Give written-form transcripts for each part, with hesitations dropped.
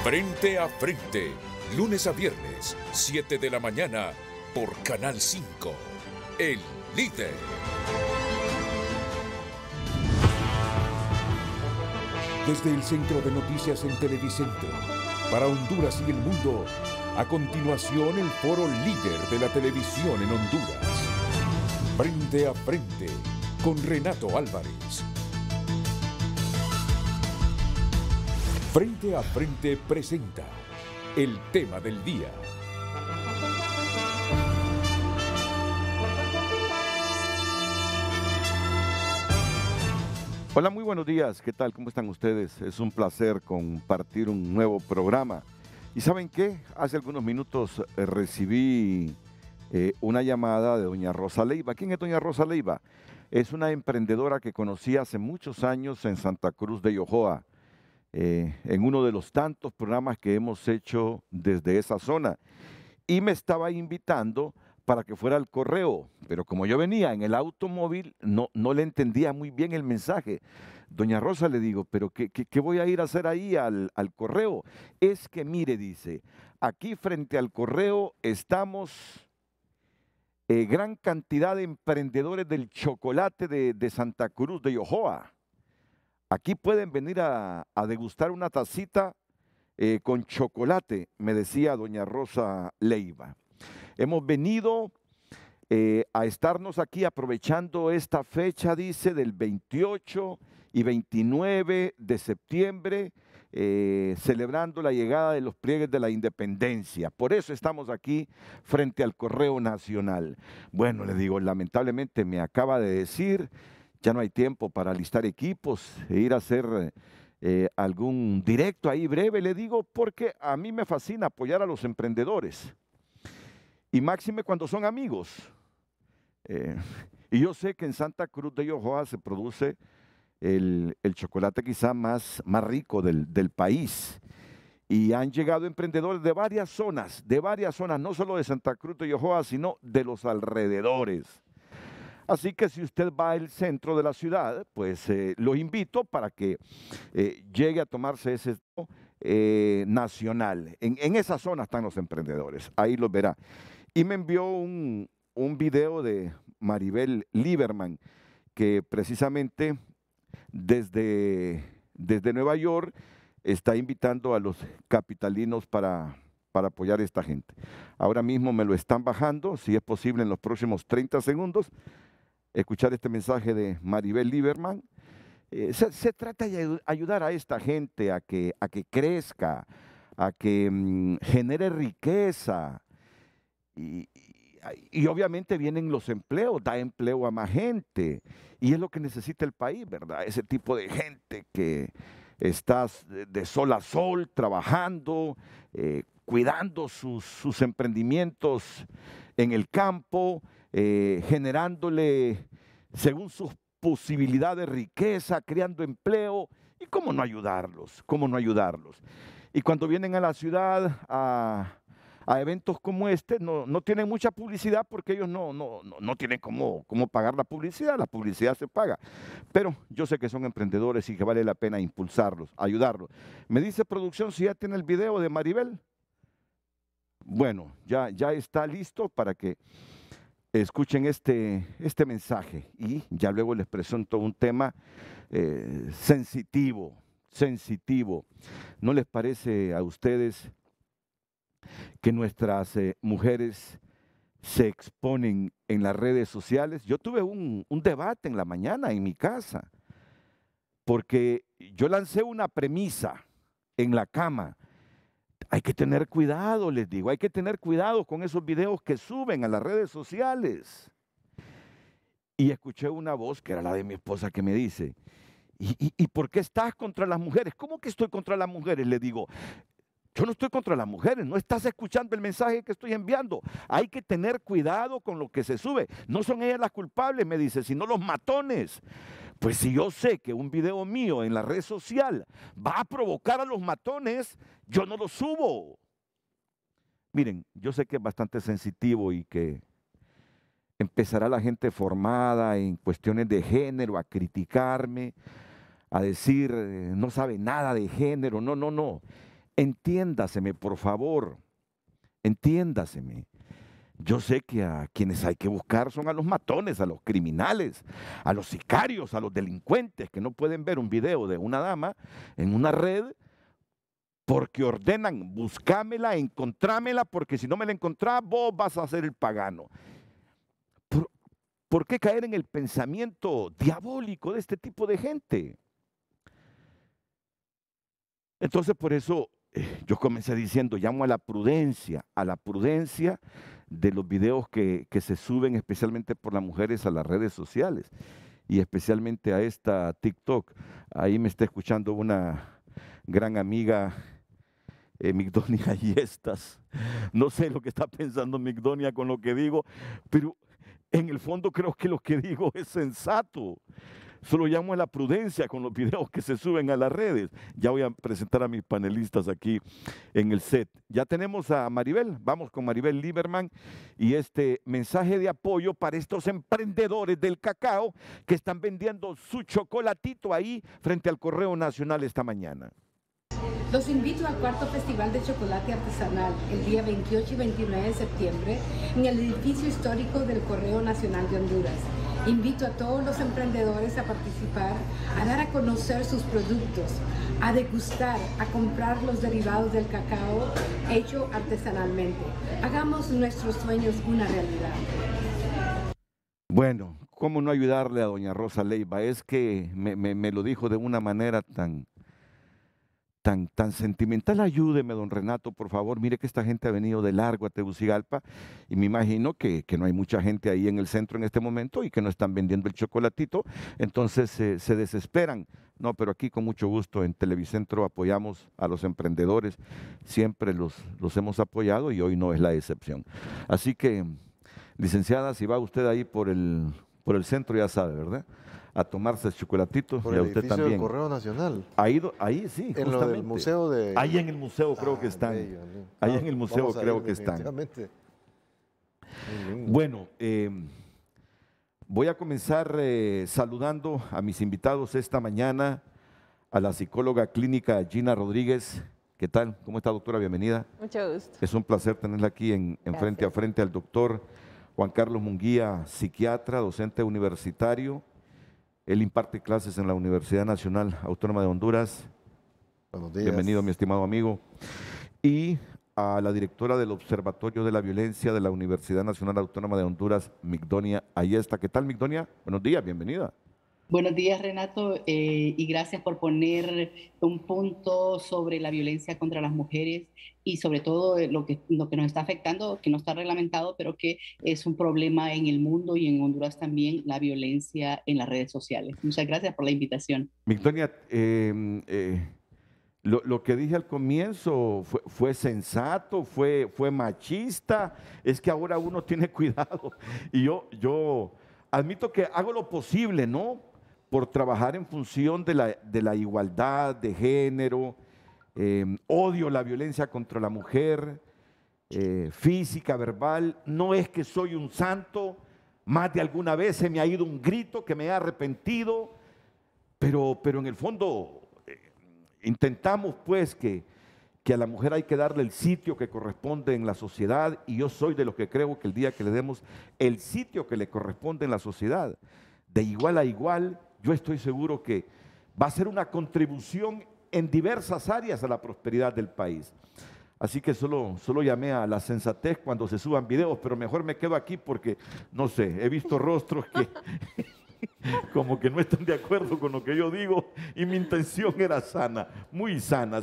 Frente a Frente, lunes a viernes, 7 de la mañana, por Canal 5, El Líder. Desde el Centro de Noticias en Televicentro, para Honduras y el mundo, a continuación el foro líder de la televisión en Honduras. Frente a Frente, con Renato Álvarez. Frente a Frente presenta el tema del día. Hola, muy buenos días. ¿Qué tal? ¿Cómo están ustedes? Es un placer compartir un nuevo programa. ¿Y saben qué? Hace algunos minutos recibí una llamada de doña Rosa Leiva. ¿Quién es doña Rosa Leiva? Es una emprendedora que conocí hace muchos años en Santa Cruz de Yojoa, en uno de los tantos programas que hemos hecho desde esa zona. Y me estaba invitando para que fuera al correo, pero como yo venía en el automóvil, no le entendía muy bien el mensaje. Doña Rosa, le digo, pero ¿qué voy a ir a hacer ahí al correo? Es que mire, dice, aquí frente al correo estamos gran cantidad de emprendedores del chocolate de Santa Cruz de Yojoa. Aquí pueden venir a degustar una tacita con chocolate, me decía doña Rosa Leiva. Hemos venido a estarnos aquí aprovechando esta fecha, dice, del 28 y 29 de septiembre, celebrando la llegada de los pliegues de la independencia. Por eso estamos aquí frente al Correo Nacional. Bueno, le digo, lamentablemente me acaba de decir, ya no hay tiempo para alistar equipos e ir a hacer algún directo ahí breve, le digo, porque a mí me fascina apoyar a los emprendedores. Y máxime cuando son amigos. Y yo sé que en Santa Cruz de Yojoa se produce el chocolate quizá más rico del país. Y han llegado emprendedores de varias zonas, no solo de Santa Cruz de Yojoa, sino de los alrededores. Así que si usted va al centro de la ciudad, pues lo invito para que llegue a tomarse ese nacional. En esa zona están los emprendedores, ahí los verá. Y me envió un video de Maribel Lieberman, que precisamente desde Nueva York está invitando a los capitalinos para apoyar a esta gente. Ahora mismo me lo están bajando, si es posible en los próximos 30 segundos, escuchar este mensaje de Maribel Lieberman. Se trata de ayudar a esta gente a que crezca, a que genere riqueza. Y obviamente vienen los empleos, da empleo a más gente. Y es lo que necesita el país, ¿verdad? Ese tipo de gente que está de sol a sol, trabajando, cuidando sus emprendimientos en el campo, generándole según sus posibilidades riqueza, creando empleo. ¿Y cómo no ayudarlos? ¿Cómo no ayudarlos? Y cuando vienen a la ciudad a eventos como este, no tienen mucha publicidad porque ellos no tienen cómo pagar la publicidad se paga. Pero yo sé que son emprendedores y que vale la pena impulsarlos, ayudarlos. Me dice producción si ya tiene el video de Maribel. Bueno, ya está listo para que escuchen este mensaje y ya luego les presento un tema sensitivo. ¿No les parece a ustedes que nuestras mujeres se exponen en las redes sociales? Yo tuve un debate en la mañana en mi casa, porque yo lancé una premisa en la cama. Hay que tener cuidado, les digo, hay que tener cuidado con esos videos que suben a las redes sociales. Y escuché una voz que era la de mi esposa que me dice, ¿y por qué estás contra las mujeres? ¿Cómo que estoy contra las mujeres? Le digo, yo no estoy contra las mujeres, no estás escuchando el mensaje que estoy enviando. Hay que tener cuidado con lo que se sube. No son ellas las culpables, me dice, sino los matones. Pues si yo sé que un video mío en la red social va a provocar a los matones, yo no lo subo. Miren, yo sé que es bastante sensitivo y que empezará la gente formada en cuestiones de género a criticarme, a decir no sabe nada de género. No. entiéndaseme, por favor, entiéndaseme. Yo sé que a quienes hay que buscar son a los matones, a los criminales, a los sicarios, a los delincuentes que no pueden ver un video de una dama en una red porque ordenan, buscámela, encontrámela, porque si no me la encontrás, vos vas a ser el pagano. ¿Por qué caer en el pensamiento diabólico de este tipo de gente? Entonces, por eso yo comencé diciendo, llamo a la prudencia de los videos que se suben especialmente por las mujeres a las redes sociales y especialmente a esta TikTok. Ahí me está escuchando una gran amiga, Migdonia Yestas. No sé lo que está pensando Migdonia con lo que digo, pero en el fondo creo que lo que digo es sensato. Solo llamo a la prudencia con los videos que se suben a las redes. Ya voy a presentar a mis panelistas aquí en el set. Ya tenemos a Maribel, vamos con Maribel Lieberman y este mensaje de apoyo para estos emprendedores del cacao que están vendiendo su chocolatito ahí frente al Correo Nacional esta mañana. Los invito al cuarto Festival de Chocolate Artesanal el día 28 y 29 de septiembre en el edificio histórico del Correo Nacional de Honduras. Invito a todos los emprendedores a participar, a dar a conocer sus productos, a degustar, a comprar los derivados del cacao hecho artesanalmente. Hagamos nuestros sueños una realidad. Bueno, ¿cómo no ayudarle a doña Rosa Leiva? Es que me lo dijo de una manera tan sentimental. Ayúdeme, don Renato, por favor. Mire que esta gente ha venido de largo a Tegucigalpa y me imagino que no hay mucha gente ahí en el centro en este momento y que no están vendiendo el chocolatito, entonces se desesperan. No, pero aquí con mucho gusto en Televicentro apoyamos a los emprendedores, siempre los hemos apoyado y hoy no es la excepción. Así que, licenciada, si va usted ahí por el centro, ya sabe, ¿verdad?, a tomarse el chocolatito. Por y a el usted edificio también. del Correo Nacional. Ahí sí, en lo del museo de... Ahí en el museo creo que están. Bello, ahí en el museo creo que están. Bueno, voy a comenzar saludando a mis invitados esta mañana, a la psicóloga clínica Gina Rodríguez. ¿Qué tal? ¿Cómo está, doctora? Bienvenida. Mucho gusto. Es un placer tenerla aquí en frente a frente al doctor Juan Carlos Munguía, psiquiatra, docente universitario. Él imparte clases en la Universidad Nacional Autónoma de Honduras. Buenos días. Bienvenido, mi estimado amigo. Y a la directora del Observatorio de la Violencia de la Universidad Nacional Autónoma de Honduras, Migdonia Ayesta. ¿Qué tal, Migdonia? Buenos días, bienvenida. Buenos días, Renato, y gracias por poner un punto sobre la violencia contra las mujeres y sobre todo lo que nos está afectando, que no está reglamentado, pero que es un problema en el mundo y en Honduras también, la violencia en las redes sociales. Muchas gracias por la invitación. Migdonia, lo que dije al comienzo fue sensato, fue machista. Es que ahora uno tiene cuidado y yo admito que hago lo posible, ¿no?, por trabajar en función de la igualdad de género. Odio la violencia contra la mujer, física, verbal. No es que soy un santo, más de alguna vez se me ha ido un grito que me he arrepentido, pero en el fondo intentamos pues que a la mujer hay que darle el sitio que corresponde en la sociedad, y yo soy de los que creo que el día que le demos el sitio que le corresponde en la sociedad, de igual a igual, yo estoy seguro que va a ser una contribución en diversas áreas a la prosperidad del país. Así que solo llamé a la sensatez cuando se suban videos, pero mejor me quedo aquí porque, no sé, he visto rostros que como que no están de acuerdo con lo que yo digo, y mi intención era sana, muy sana,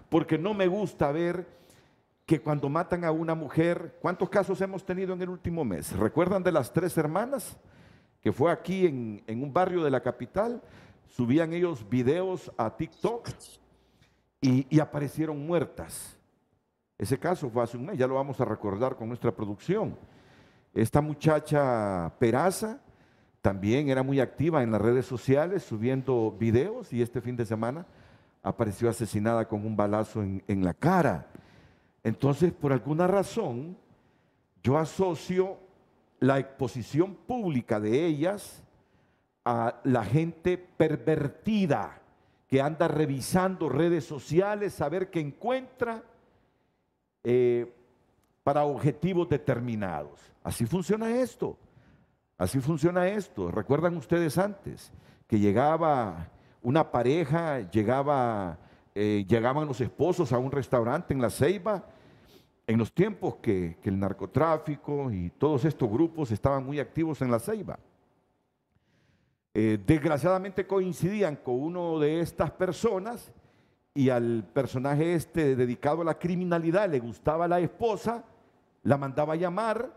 porque no me gusta ver que cuando matan a una mujer, ¿cuántos casos hemos tenido en el último mes? ¿Recuerdan de las 3 hermanas? Que fue aquí en un barrio de la capital, subían ellos videos a TikTok y aparecieron muertas. Ese caso fue hace un mes, ya lo vamos a recordar con nuestra producción. Esta muchacha Peraza también era muy activa en las redes sociales subiendo videos, y este fin de semana apareció asesinada con un balazo en la cara. Entonces, por alguna razón, yo asocio la exposición pública de ellas a la gente pervertida que anda revisando redes sociales a ver qué encuentra para objetivos determinados. Así funciona esto. Así funciona esto. ¿Recuerdan ustedes antes que llegaba una pareja, llegaban los esposos a un restaurante en La Ceiba, en los tiempos que el narcotráfico y todos estos grupos estaban muy activos en La Ceiba? Desgraciadamente coincidían con uno de estas personas y al personaje este dedicado a la criminalidad le gustaba la esposa, la mandaba a llamar,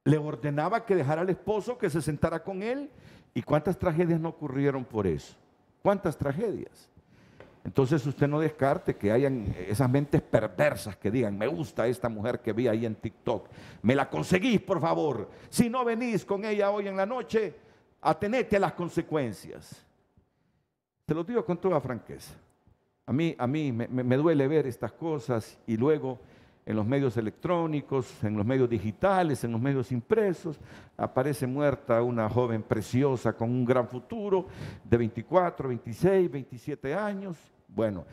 le ordenaba que dejara al esposo, que se sentara con él. ¿Y cuántas tragedias no ocurrieron por eso? ¿Cuántas tragedias? Entonces usted no descarte que hayan esas mentes perversas que digan, me gusta esta mujer que vi ahí en TikTok, me la conseguís por favor, si no venís con ella hoy en la noche, atenete a las consecuencias. Te lo digo con toda franqueza. A mí me duele ver estas cosas y luego en los medios electrónicos, en los medios digitales, en los medios impresos, aparece muerta una joven preciosa con un gran futuro de 24, 26, 27 años. Bueno,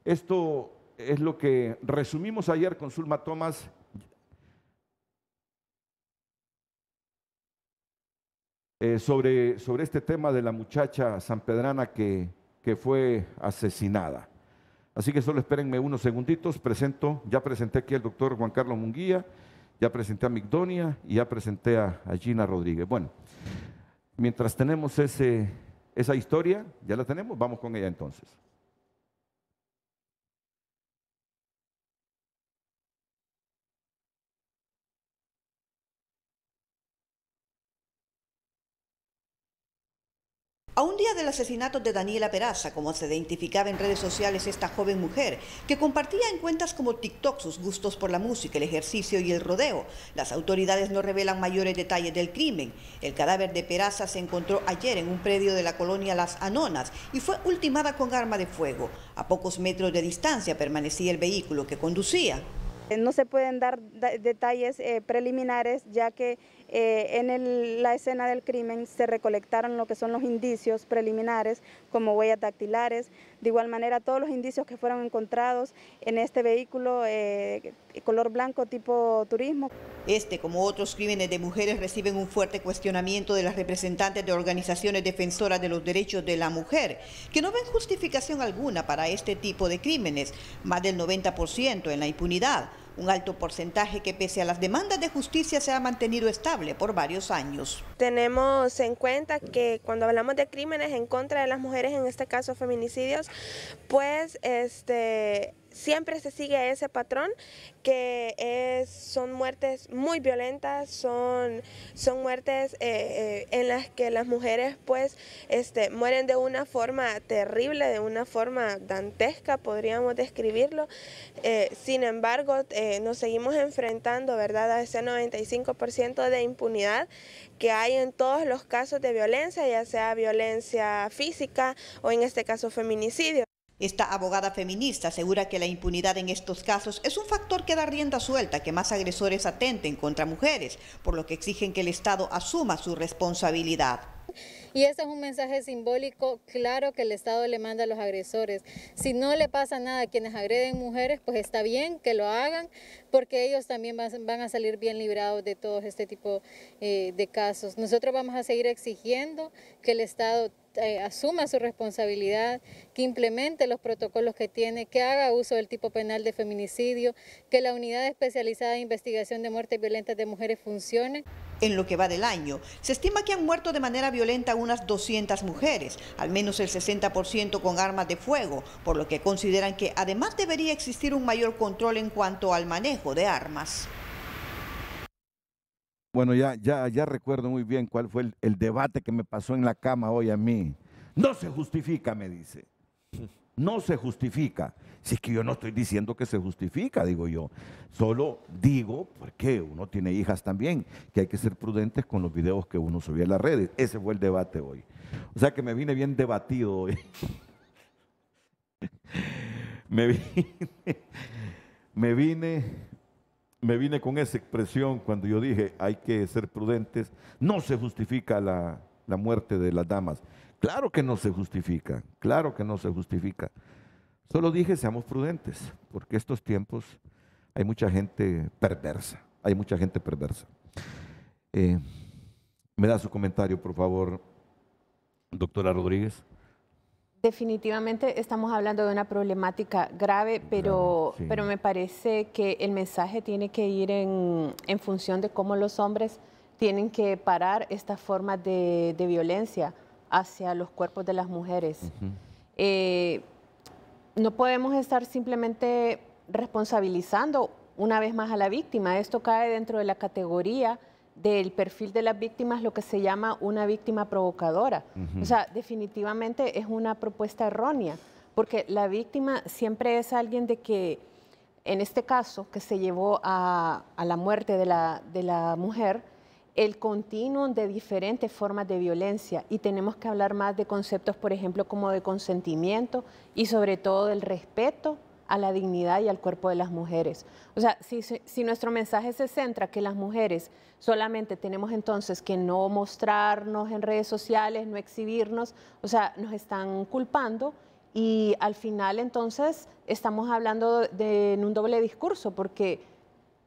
esto es lo que resumimos ayer con Zulma Thomas. Sobre este tema de la muchacha sanpedrana que fue asesinada. Así que solo espérenme unos segunditos, ya presenté aquí al doctor Juan Carlos Munguía, ya presenté a Migdonia y ya presenté a Gina Rodríguez. Bueno, mientras tenemos esa historia, ya la tenemos, vamos con ella entonces. A un día del asesinato de Daniela Peraza, como se identificaba en redes sociales esta joven mujer, que compartía en cuentas como TikTok sus gustos por la música, el ejercicio y el rodeo, las autoridades no revelan mayores detalles del crimen. El cadáver de Peraza se encontró ayer en un predio de la colonia Las Anonas y fue ultimada con arma de fuego. A pocos metros de distancia permanecía el vehículo que conducía. No se pueden dar detalles preliminares, ya que en la escena del crimen se recolectaron lo que son los indicios preliminares, como huellas dactilares. De igual manera, todos los indicios que fueron encontrados en este vehículo color blanco tipo turismo. Este, como otros crímenes de mujeres, reciben un fuerte cuestionamiento de las representantes de organizaciones defensoras de los derechos de la mujer, que no ven justificación alguna para este tipo de crímenes, más del 90% en la impunidad. Un alto porcentaje que pese a las demandas de justicia se ha mantenido estable por varios años. Tenemos en cuenta que cuando hablamos de crímenes en contra de las mujeres, en este caso feminicidios, pues siempre se sigue ese patrón que son muertes muy violentas, son muertes en las que las mujeres pues mueren de una forma terrible, de una forma dantesca, podríamos describirlo. Sin embargo, nos seguimos enfrentando, ¿verdad?, a ese 95% de impunidad que hay en todos los casos de violencia, ya sea violencia física o en este caso feminicidio. Esta abogada feminista asegura que la impunidad en estos casos es un factor que da rienda suelta a que más agresores atenten contra mujeres, por lo que exigen que el Estado asuma su responsabilidad. Y ese es un mensaje simbólico claro que el Estado le manda a los agresores. Si no le pasa nada a quienes agreden mujeres, pues está bien que lo hagan, porque ellos también van a salir bien librados de todo este tipo de casos. Nosotros vamos a seguir exigiendo que el Estado asuma su responsabilidad, que implemente los protocolos que tiene, que haga uso del tipo penal de feminicidio, que la unidad especializada de investigación de muertes violentas de mujeres funcione. En lo que va del año, se estima que han muerto de manera violenta unas 200 mujeres, al menos el 60% con armas de fuego, por lo que consideran que además debería existir un mayor control en cuanto al manejo de armas. Bueno, ya recuerdo muy bien cuál fue el debate que me pasó en la cama hoy a mí. No se justifica, me dice. No se justifica. Si es que yo no estoy diciendo que se justifica, digo yo. Solo digo, porque uno tiene hijas también, que hay que ser prudentes con los videos que uno subía a las redes. Ese fue el debate hoy. O sea que me vine bien debatido hoy. Me vine con esa expresión cuando yo dije hay que ser prudentes. No se justifica la muerte de las damas. Claro que no se justifica, claro que no se justifica. Solo dije, seamos prudentes, porque estos tiempos hay mucha gente perversa, hay mucha gente perversa. ¿Me da su comentario, por favor, doctora Rodríguez? Definitivamente estamos hablando de una problemática grave, pero me parece que el mensaje tiene que ir en función de cómo los hombres tienen que parar estas formas de violencia hacia los cuerpos de las mujeres. No podemos estar simplemente responsabilizando una vez más a la víctima. Esto cae dentro de la categoría del perfil de las víctimas, lo que se llama una víctima provocadora. O sea, definitivamente es una propuesta errónea, porque la víctima siempre es alguien de que, en este caso, que se llevó a la muerte de la mujer, el continuum de diferentes formas de violencia, y tenemos que hablar más de conceptos, por ejemplo, como de consentimiento y sobre todo del respeto a la dignidad y al cuerpo de las mujeres. O sea, si nuestro mensaje se centra que las mujeres solamente tenemos entonces que no mostrarnos en redes sociales, no exhibirnos, o sea, nos están culpando y al final entonces estamos hablando en un doble discurso, porque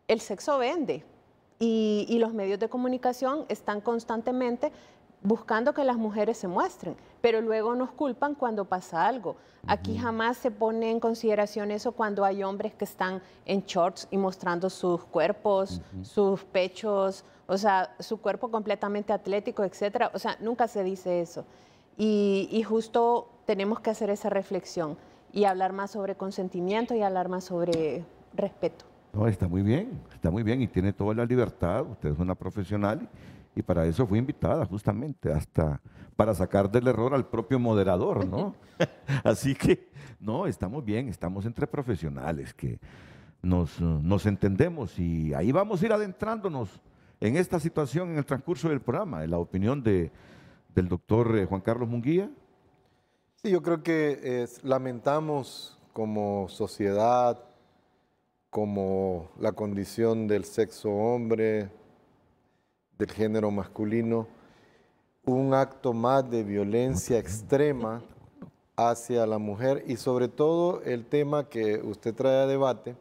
el sexo vende. Y los medios de comunicación están constantemente buscando que las mujeres se muestren, pero luego nos culpan cuando pasa algo. Aquí jamás se pone en consideración eso cuando hay hombres que están en shorts y mostrando sus cuerpos, sus pechos, o sea, su cuerpo completamente atlético, etcétera. O sea, nunca se dice eso. Y justo tenemos que hacer esa reflexión y hablar más sobre consentimiento y hablar más sobre respeto. No, está muy bien y tiene toda la libertad. Usted es una profesional y para eso fue invitada justamente, hasta para sacar del error al propio moderador, ¿no? Así que, no, estamos bien, estamos entre profesionales que nos entendemos y ahí vamos a ir adentrándonos en esta situación en el transcurso del programa. En la opinión del doctor Juan Carlos Munguía. Sí, yo creo que lamentamos como sociedad, como la condición del sexo hombre, del género masculino, un acto más de violencia extrema hacia la mujer y sobre todo el tema que usted trae a debate,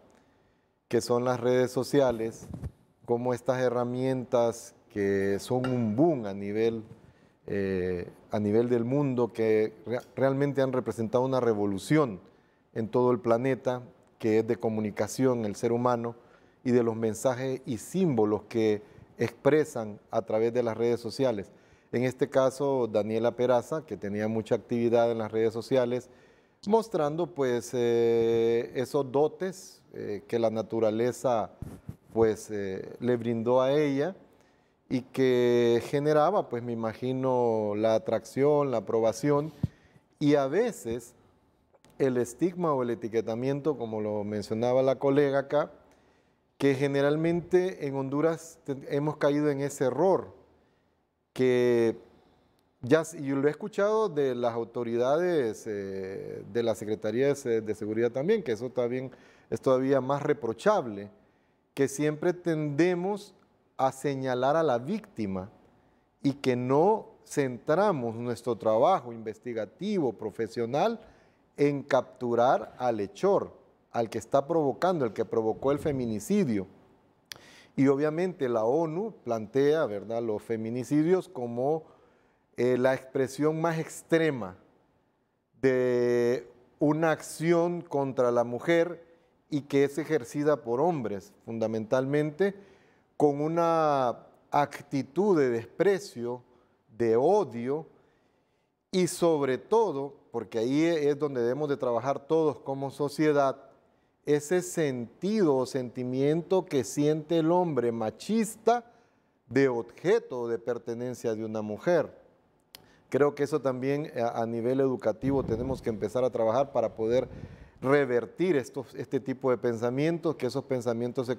que son las redes sociales, como estas herramientas que son un boom a nivel del mundo, que realmente han representado una revolución en todo el planeta, que es de comunicación el ser humano y de los mensajes y símbolos que expresan a través de las redes sociales. En este caso, Daniela Peraza, que tenía mucha actividad en las redes sociales, mostrando pues esos dotes que la naturaleza pues le brindó a ella y que generaba, pues me imagino, la atracción, la aprobación y a veces el estigma o el etiquetamiento, como lo mencionaba la colega acá, que generalmente en Honduras hemos caído en ese error, que ya yo lo he escuchado de las autoridades de la Secretaría de Seguridad también, que eso también es todavía más reprochable, que siempre tendemos a señalar a la víctima y que no centramos nuestro trabajo investigativo, profesional, en capturar al hechor, al que está provocando, el que provocó el feminicidio. Y obviamente la ONU plantea, ¿verdad?, los feminicidios como la expresión más extrema de una acción contra la mujer y que es ejercida por hombres, fundamentalmente con una actitud de desprecio, de odio y sobre todo, porque ahí es donde debemos de trabajar todos como sociedad, ese sentido o sentimiento que siente el hombre machista de objeto de pertenencia de una mujer. Creo que eso también a nivel educativo tenemos que empezar a trabajar para poder revertir este tipo de pensamientos, que esos pensamientos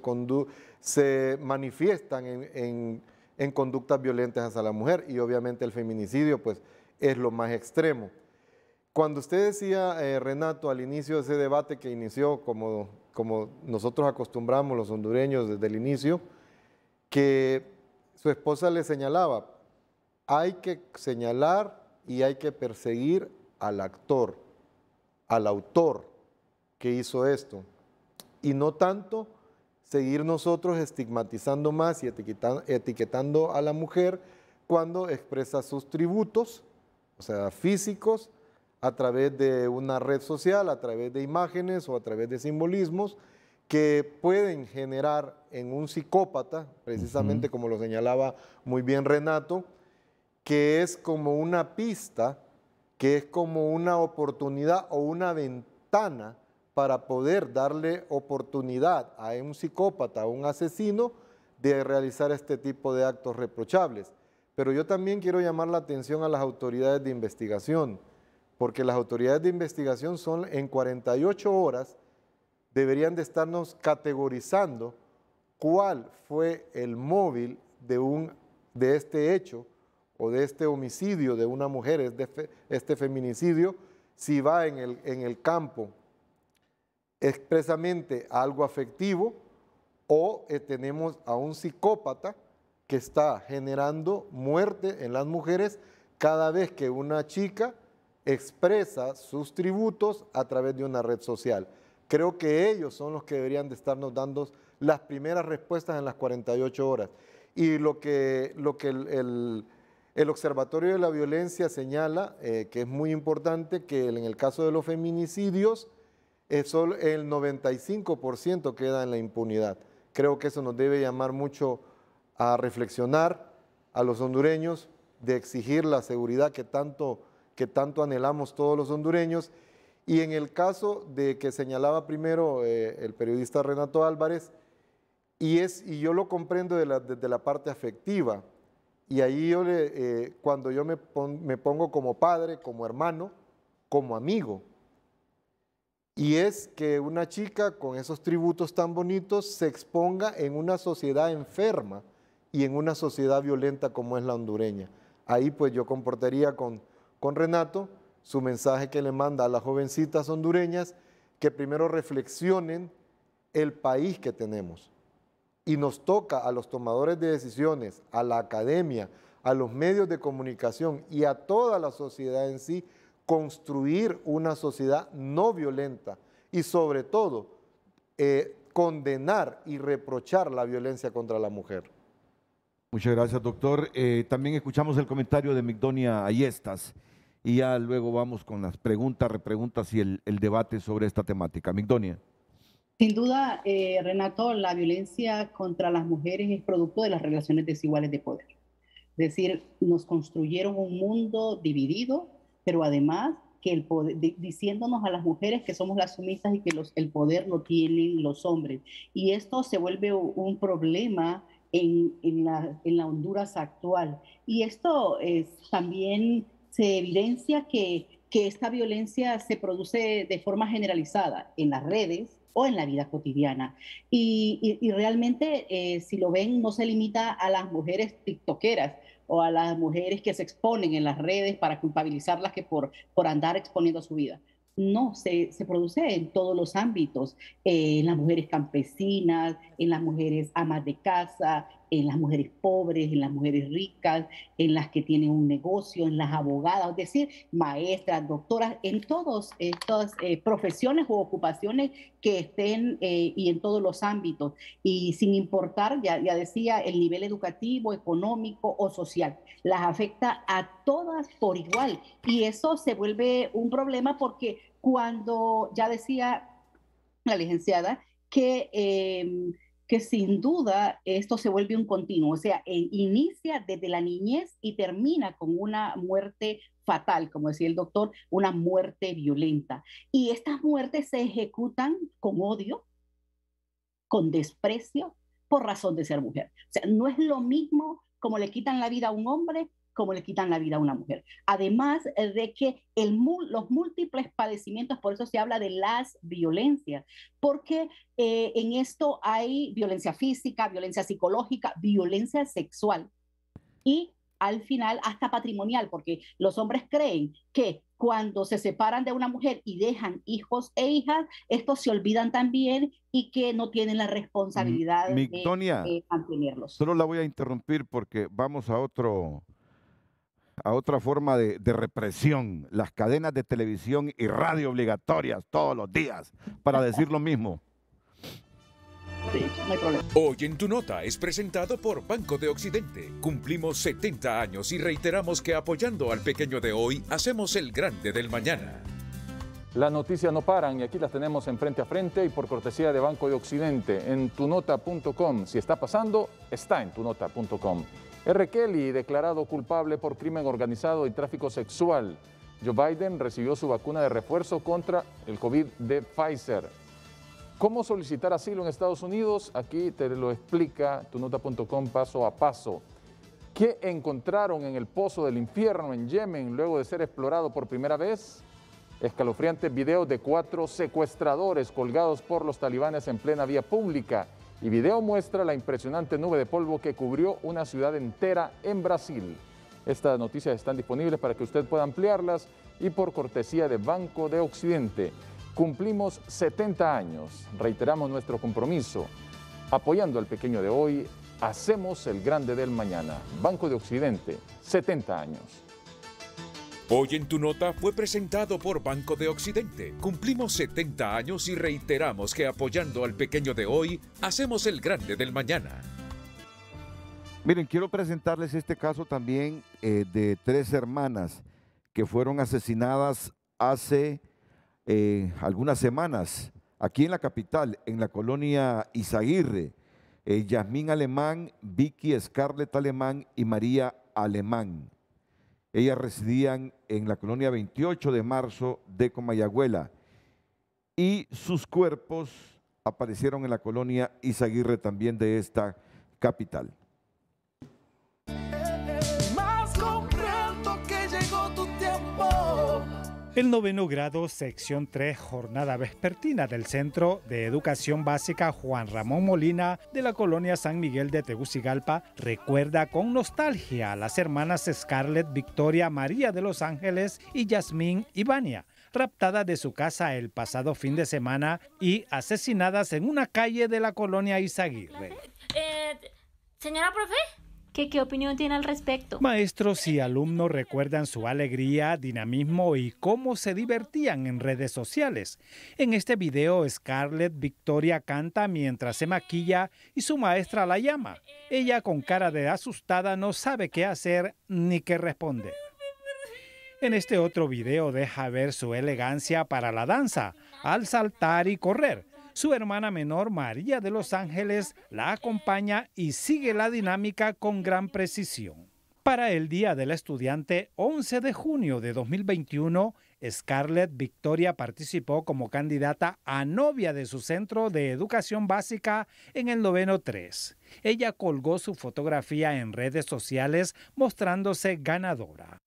se manifiestan en conductas violentas hacia la mujer y obviamente el feminicidio pues es lo más extremo. Cuando usted decía, Renato, al inicio de ese debate que inició como nosotros acostumbramos los hondureños desde el inicio, que su esposa le señalaba, hay que señalar y hay que perseguir al actor, al autor que hizo esto, y no tanto seguir nosotros estigmatizando más y etiquetando a la mujer cuando expresa sus tributos, o sea, físicos, a través de una red social, a través de imágenes o a través de simbolismos que pueden generar en un psicópata, precisamente como lo señalaba muy bien Renato, que es como una pista, que es como una oportunidad o una ventana para poder darle oportunidad a un psicópata, a un asesino, de realizar este tipo de actos reprochables. Pero yo también quiero llamar la atención a las autoridades de investigación, porque las autoridades de investigación son en 48 horas, deberían de estarnos categorizando cuál fue el móvil de este hecho o de este homicidio de una mujer, este feminicidio, si va en el campo expresamente a algo afectivo o tenemos a un psicópata que está generando muerte en las mujeres cada vez que una chica expresa sus tributos a través de una red social. Creo que ellos son los que deberían de estarnos dando las primeras respuestas en las 48 horas. Y lo que el Observatorio de la Violencia señala, que es muy importante, que en el caso de los feminicidios, solo el 95% queda en la impunidad. Creo que eso nos debe llamar mucho a reflexionar a los hondureños, de exigir la seguridad que tanto anhelamos todos los hondureños. Y en el caso de que señalaba primero el periodista Renato Álvarez, y yo lo comprendo desde la parte afectiva, y ahí cuando yo me pongo como padre, como hermano, como amigo, y es que una chica con esos tributos tan bonitos se exponga en una sociedad enferma y en una sociedad violenta como es la hondureña. Ahí pues yo compartiría con Renato su mensaje que le manda a las jovencitas hondureñas, que primero reflexionen el país que tenemos. Y nos toca a los tomadores de decisiones, a la academia, a los medios de comunicación y a toda la sociedad en sí, construir una sociedad no violenta y sobre todo condenar y reprochar la violencia contra la mujer. Muchas gracias, doctor. También escuchamos el comentario de Migdonia Ayestas y ya luego vamos con las preguntas, repreguntas y el debate sobre esta temática. Migdonia. Sin duda, Renato, la violencia contra las mujeres es producto de las relaciones desiguales de poder. Es decir, nos construyeron un mundo dividido, pero además que el poder, diciéndonos a las mujeres que somos las sumisas y que el poder lo tienen los hombres. Y esto se vuelve un problema en la Honduras actual. Y esto también se evidencia que esta violencia se produce de forma generalizada en las redes o en la vida cotidiana. Y realmente, si lo ven, no se limita a las mujeres tiktokeras o a las mujeres que se exponen en las redes para culpabilizarlas que por andar exponiendo su vida. No, se produce en todos los ámbitos, en las mujeres campesinas, en las mujeres amas de casa, en las mujeres pobres, en las mujeres ricas, en las que tienen un negocio, en las abogadas, es decir, maestras, doctoras, en todas estas profesiones u ocupaciones que estén y en todos los ámbitos. Y sin importar, ya decía, el nivel educativo, económico o social, las afecta a todas por igual. Y eso se vuelve un problema porque cuando, ya decía la licenciada, que sin duda esto se vuelve un continuo, o sea, inicia desde la niñez y termina con una muerte fatal, como decía el doctor, una muerte violenta. Y estas muertes se ejecutan con odio, con desprecio, por razón de ser mujer. O sea, no es lo mismo como le quitan la vida a un hombre como le quitan la vida a una mujer. Además de que los múltiples padecimientos, por eso se habla de las violencias, porque en esto hay violencia física, violencia psicológica, violencia sexual y al final hasta patrimonial, porque los hombres creen que cuando se separan de una mujer y dejan hijos e hijas, estos se olvidan también y que no tienen la responsabilidad Migdonia, de mantenerlos. solo la voy a interrumpir porque vamos a otro a otra forma de represión, las cadenas de televisión y radio obligatorias todos los días para decir lo mismo. Sí, no hay problema. Hoy en Tu Nota es presentado por Banco de Occidente. Cumplimos 70 años y reiteramos que apoyando al pequeño de hoy, hacemos el grande del mañana. Las noticias no paran y aquí las tenemos en Frente a Frente y por cortesía de Banco de Occidente en tunota.com. Si está pasando, está en tunota.com. R. Kelly, declarado culpable por crimen organizado y tráfico sexual. Joe Biden recibió su vacuna de refuerzo contra el COVID de Pfizer. ¿Cómo solicitar asilo en Estados Unidos? Aquí te lo explica tunota.com paso a paso. ¿Qué encontraron en el pozo del infierno en Yemen luego de ser explorado por primera vez? Escalofriantes videos de 4 secuestradores colgados por los talibanes en plena vía pública. Y video muestra la impresionante nube de polvo que cubrió una ciudad entera en Brasil. Estas noticias están disponibles para que usted pueda ampliarlas y por cortesía de Banco de Occidente. Cumplimos 70 años, reiteramos nuestro compromiso. Apoyando al pequeño de hoy, hacemos el grande del mañana. Banco de Occidente, 70 años. Hoy en Tu Nota fue presentado por Banco de Occidente. Cumplimos 70 años y reiteramos que apoyando al pequeño de hoy, hacemos el grande del mañana. Miren, quiero presentarles este caso también de 3 hermanas que fueron asesinadas hace algunas semanas aquí en la capital, en la colonia Izaguirre. Yasmín Alemán, Vicky Scarlett Alemán y María Alemán. Ellas residían en la colonia 28 de marzo de Comayagüela y sus cuerpos aparecieron en la colonia Izaguirre también de esta capital. Más comprendo que llegó tu tiempo. El 9º grado, sección 3, jornada vespertina del Centro de Educación Básica Juan Ramón Molina de la colonia San Miguel de Tegucigalpa recuerda con nostalgia a las hermanas Scarlett Victoria María de Los Ángeles y Yasmín Ivania, raptadas de su casa el pasado fin de semana y asesinadas en una calle de la colonia Izaguirre. Señora profe, ¿Qué opinión tiene al respecto? Maestros y alumnos recuerdan su alegría, dinamismo y cómo se divertían en redes sociales. En este video, Scarlett Victoria canta mientras se maquilla y su maestra la llama. Ella, con cara de asustada, no sabe qué hacer ni qué responder. En este otro video deja ver su elegancia para la danza, al saltar y correr. Su hermana menor, María de Los Ángeles, la acompaña y sigue la dinámica con gran precisión. Para el Día del Estudiante, 11 de junio de 2021, Scarlett Victoria participó como candidata a novia de su centro de educación básica en el 9º 3. Ella colgó su fotografía en redes sociales mostrándose ganadora.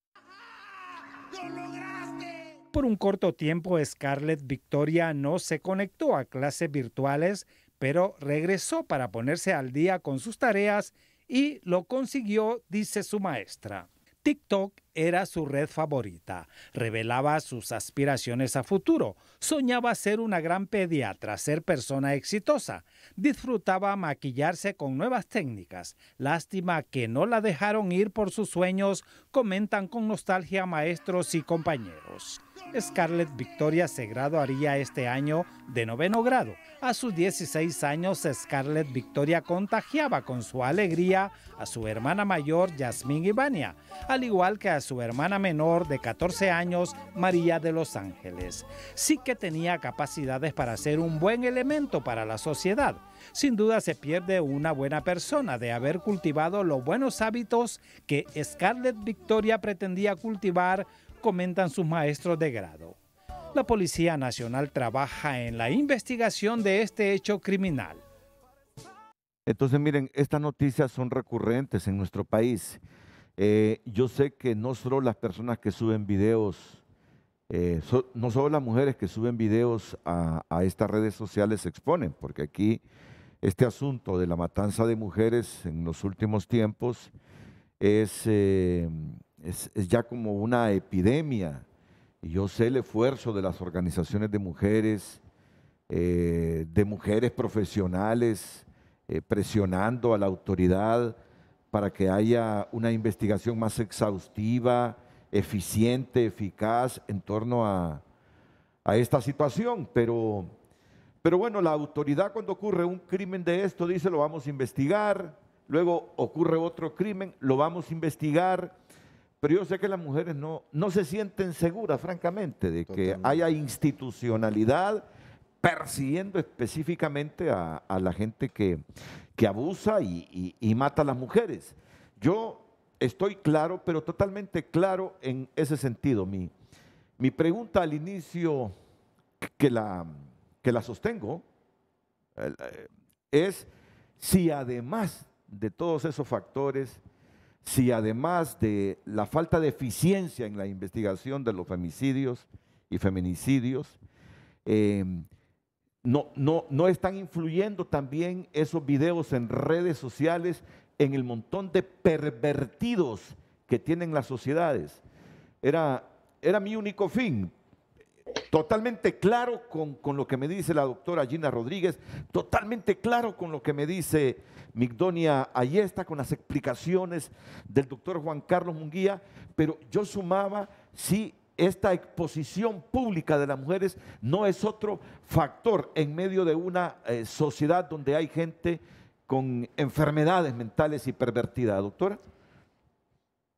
Por un corto tiempo, Scarlett Victoria no se conectó a clases virtuales, pero regresó para ponerse al día con sus tareas y lo consiguió, dice su maestra. TikTok era su red favorita. Revelaba sus aspiraciones a futuro. Soñaba ser una gran pediatra, ser persona exitosa. Disfrutaba maquillarse con nuevas técnicas. Lástima que no la dejaron ir por sus sueños, comentan con nostalgia maestros y compañeros. Scarlett Victoria se graduaría este año de 9º grado. A sus 16 años, Scarlett Victoria contagiaba con su alegría a su hermana mayor, Yasmín Ivania, al igual que a su hermana menor de 14 años, María de Los Ángeles. Sí que tenía capacidades para ser un buen elemento para la sociedad. Sin duda se pierde una buena persona de haber cultivado los buenos hábitos que Scarlett Victoria pretendía cultivar, comentan sus maestros de grado. La Policía Nacional trabaja en la investigación de este hecho criminal. Entonces, miren, estas noticias son recurrentes en nuestro país. Yo sé que no solo las personas que suben videos, no solo las mujeres que suben videos a estas redes sociales se exponen, porque aquí este asunto de la matanza de mujeres en los últimos tiempos es ya como una epidemia. Y yo sé el esfuerzo de las organizaciones de mujeres profesionales, presionando a la autoridad para que haya una investigación más exhaustiva, eficiente, eficaz en torno a esta situación. Pero bueno, la autoridad cuando ocurre un crimen de esto dice lo vamos a investigar, luego ocurre otro crimen, lo vamos a investigar, pero yo sé que las mujeres no se sienten seguras, francamente, de que haya institucionalidad persiguiendo específicamente a la gente que abusa y mata a las mujeres. Yo estoy claro, pero totalmente claro en ese sentido. Mi pregunta al inicio, que la sostengo, es si además de todos esos factores, si además de la falta de eficiencia en la investigación de los femicidios y feminicidios, no están influyendo también esos videos en redes sociales en el montón de pervertidos que tienen las sociedades. Era mi único fin. Totalmente claro con lo que me dice la doctora Gina Rodríguez, totalmente claro con lo que me dice Migdonia Ayesta, con las explicaciones del doctor Juan Carlos Munguía, pero yo sumaba si esta exposición pública de las mujeres no es otro factor en medio de una sociedad donde hay gente con enfermedades mentales y pervertidas, doctora.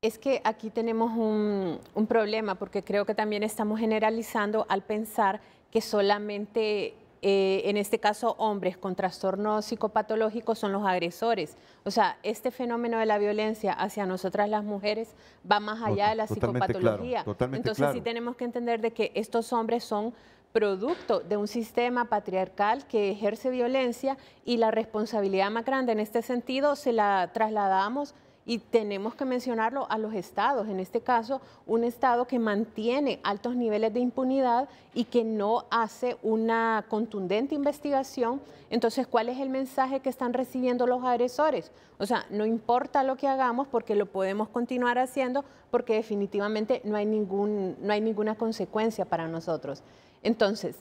Es que aquí tenemos un problema, porque creo que también estamos generalizando al pensar que solamente, en este caso, hombres con trastornos psicopatológicos son los agresores. O sea, este fenómeno de la violencia hacia nosotras las mujeres va más allá de la psicopatología. Entonces sí tenemos que entender de que estos hombres son producto de un sistema patriarcal que ejerce violencia, y la responsabilidad más grande en este sentido se la trasladamos, y tenemos que mencionarlo, a los estados. En este caso, un estado que mantiene altos niveles de impunidad y que no hace una contundente investigación. Entonces, ¿cuál es el mensaje que están recibiendo los agresores? O sea, no importa lo que hagamos, porque lo podemos continuar haciendo, porque definitivamente no hay ninguna consecuencia para nosotros. Entonces,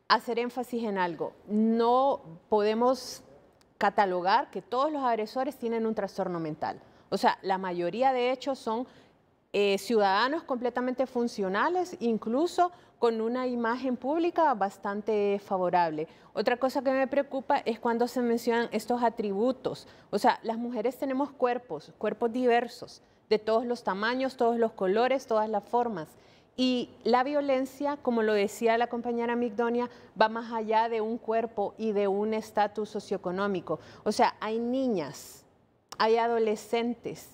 hacer énfasis en algo: no podemos catalogar que todos los agresores tienen un trastorno mental. O sea, la mayoría de hecho son ciudadanos completamente funcionales, incluso con una imagen pública bastante favorable. Otra cosa que me preocupa es cuando se mencionan estos atributos. O sea, las mujeres tenemos cuerpos diversos, de todos los tamaños, todos los colores, todas las formas. Y la violencia, como lo decía la compañera Migdonia, va más allá de un cuerpo y de un estatus socioeconómico. O sea, hay niñas, hay adolescentes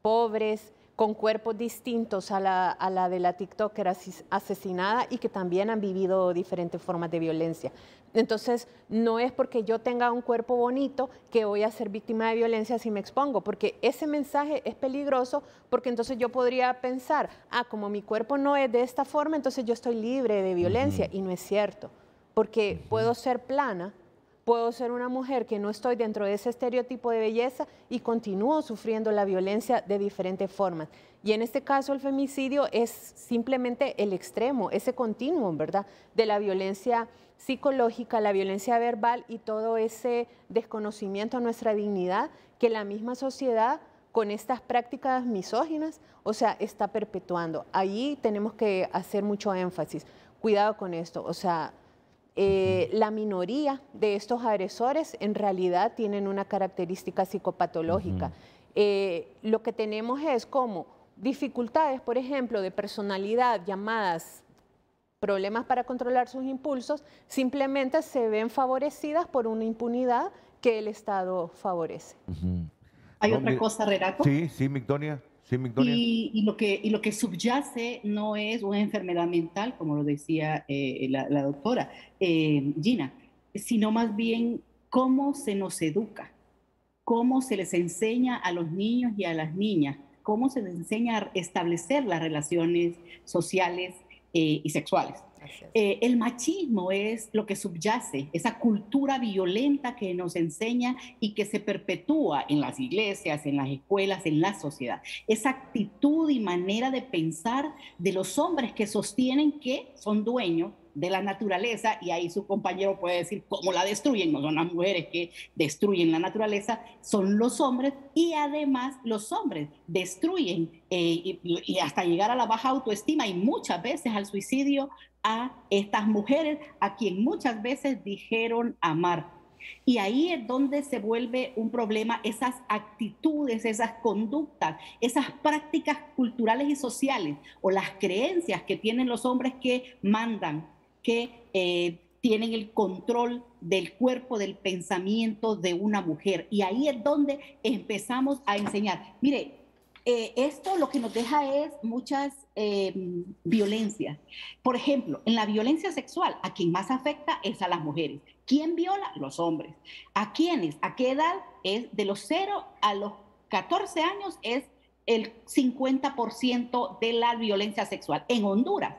pobres, con cuerpos distintos a la de la TikToker asesinada, y que también han vivido diferentes formas de violencia. Entonces, no es porque yo tenga un cuerpo bonito que voy a ser víctima de violencia si me expongo, porque ese mensaje es peligroso, porque entonces yo podría pensar, como mi cuerpo no es de esta forma, entonces yo estoy libre de violencia, y no es cierto, porque puedo ser plana, puedo ser una mujer que no estoy dentro de ese estereotipo de belleza y continúo sufriendo la violencia de diferentes formas. Y en este caso el femicidio es simplemente el extremo, ese continuum, ¿verdad?, de la violencia psicológica, la violencia verbal y todo ese desconocimiento a nuestra dignidad que la misma sociedad, con estas prácticas misóginas, o sea, está perpetuando. Ahí tenemos que hacer mucho énfasis. Cuidado con esto, o sea, la minoría de estos agresores en realidad tienen una característica psicopatológica. Lo que tenemos es como dificultades, por ejemplo, de personalidad, llamadas problemas para controlar sus impulsos, simplemente se ven favorecidas por una impunidad que el Estado favorece. ¿Hay otra cosa, Renato? Sí, Migdonia. Sí, Migdonia. Y lo que subyace no es una enfermedad mental, como lo decía la doctora Gina, sino más bien cómo se nos educa, cómo se les enseña a los niños y a las niñas, cómo se les enseña a establecer las relaciones sociales y sexuales. El machismo es lo que subyace, esa cultura violenta que nos enseña y que se perpetúa en las iglesias, en las escuelas, en la sociedad. Esa actitud y manera de pensar de los hombres que sostienen que son dueños de la naturaleza, y ahí su compañero puede decir cómo la destruyen, no son las mujeres que destruyen la naturaleza, son los hombres, y además los hombres destruyen y hasta llegar a la baja autoestima y muchas veces al suicidio a estas mujeres a quien muchas veces dijeron amar. Y ahí es donde se vuelve un problema esas actitudes, esas conductas, esas prácticas culturales y sociales o las creencias que tienen los hombres que mandan, que tienen el control del cuerpo, del pensamiento de una mujer. Y ahí es donde empezamos a enseñar. Mire, esto lo que nos deja es muchas violencias. Por ejemplo, en la violencia sexual, a quien más afecta es a las mujeres. ¿Quién viola? Los hombres. ¿A quiénes? ¿A qué edad? Es de los 0 a los 14 años es el 50% de la violencia sexual. En Honduras,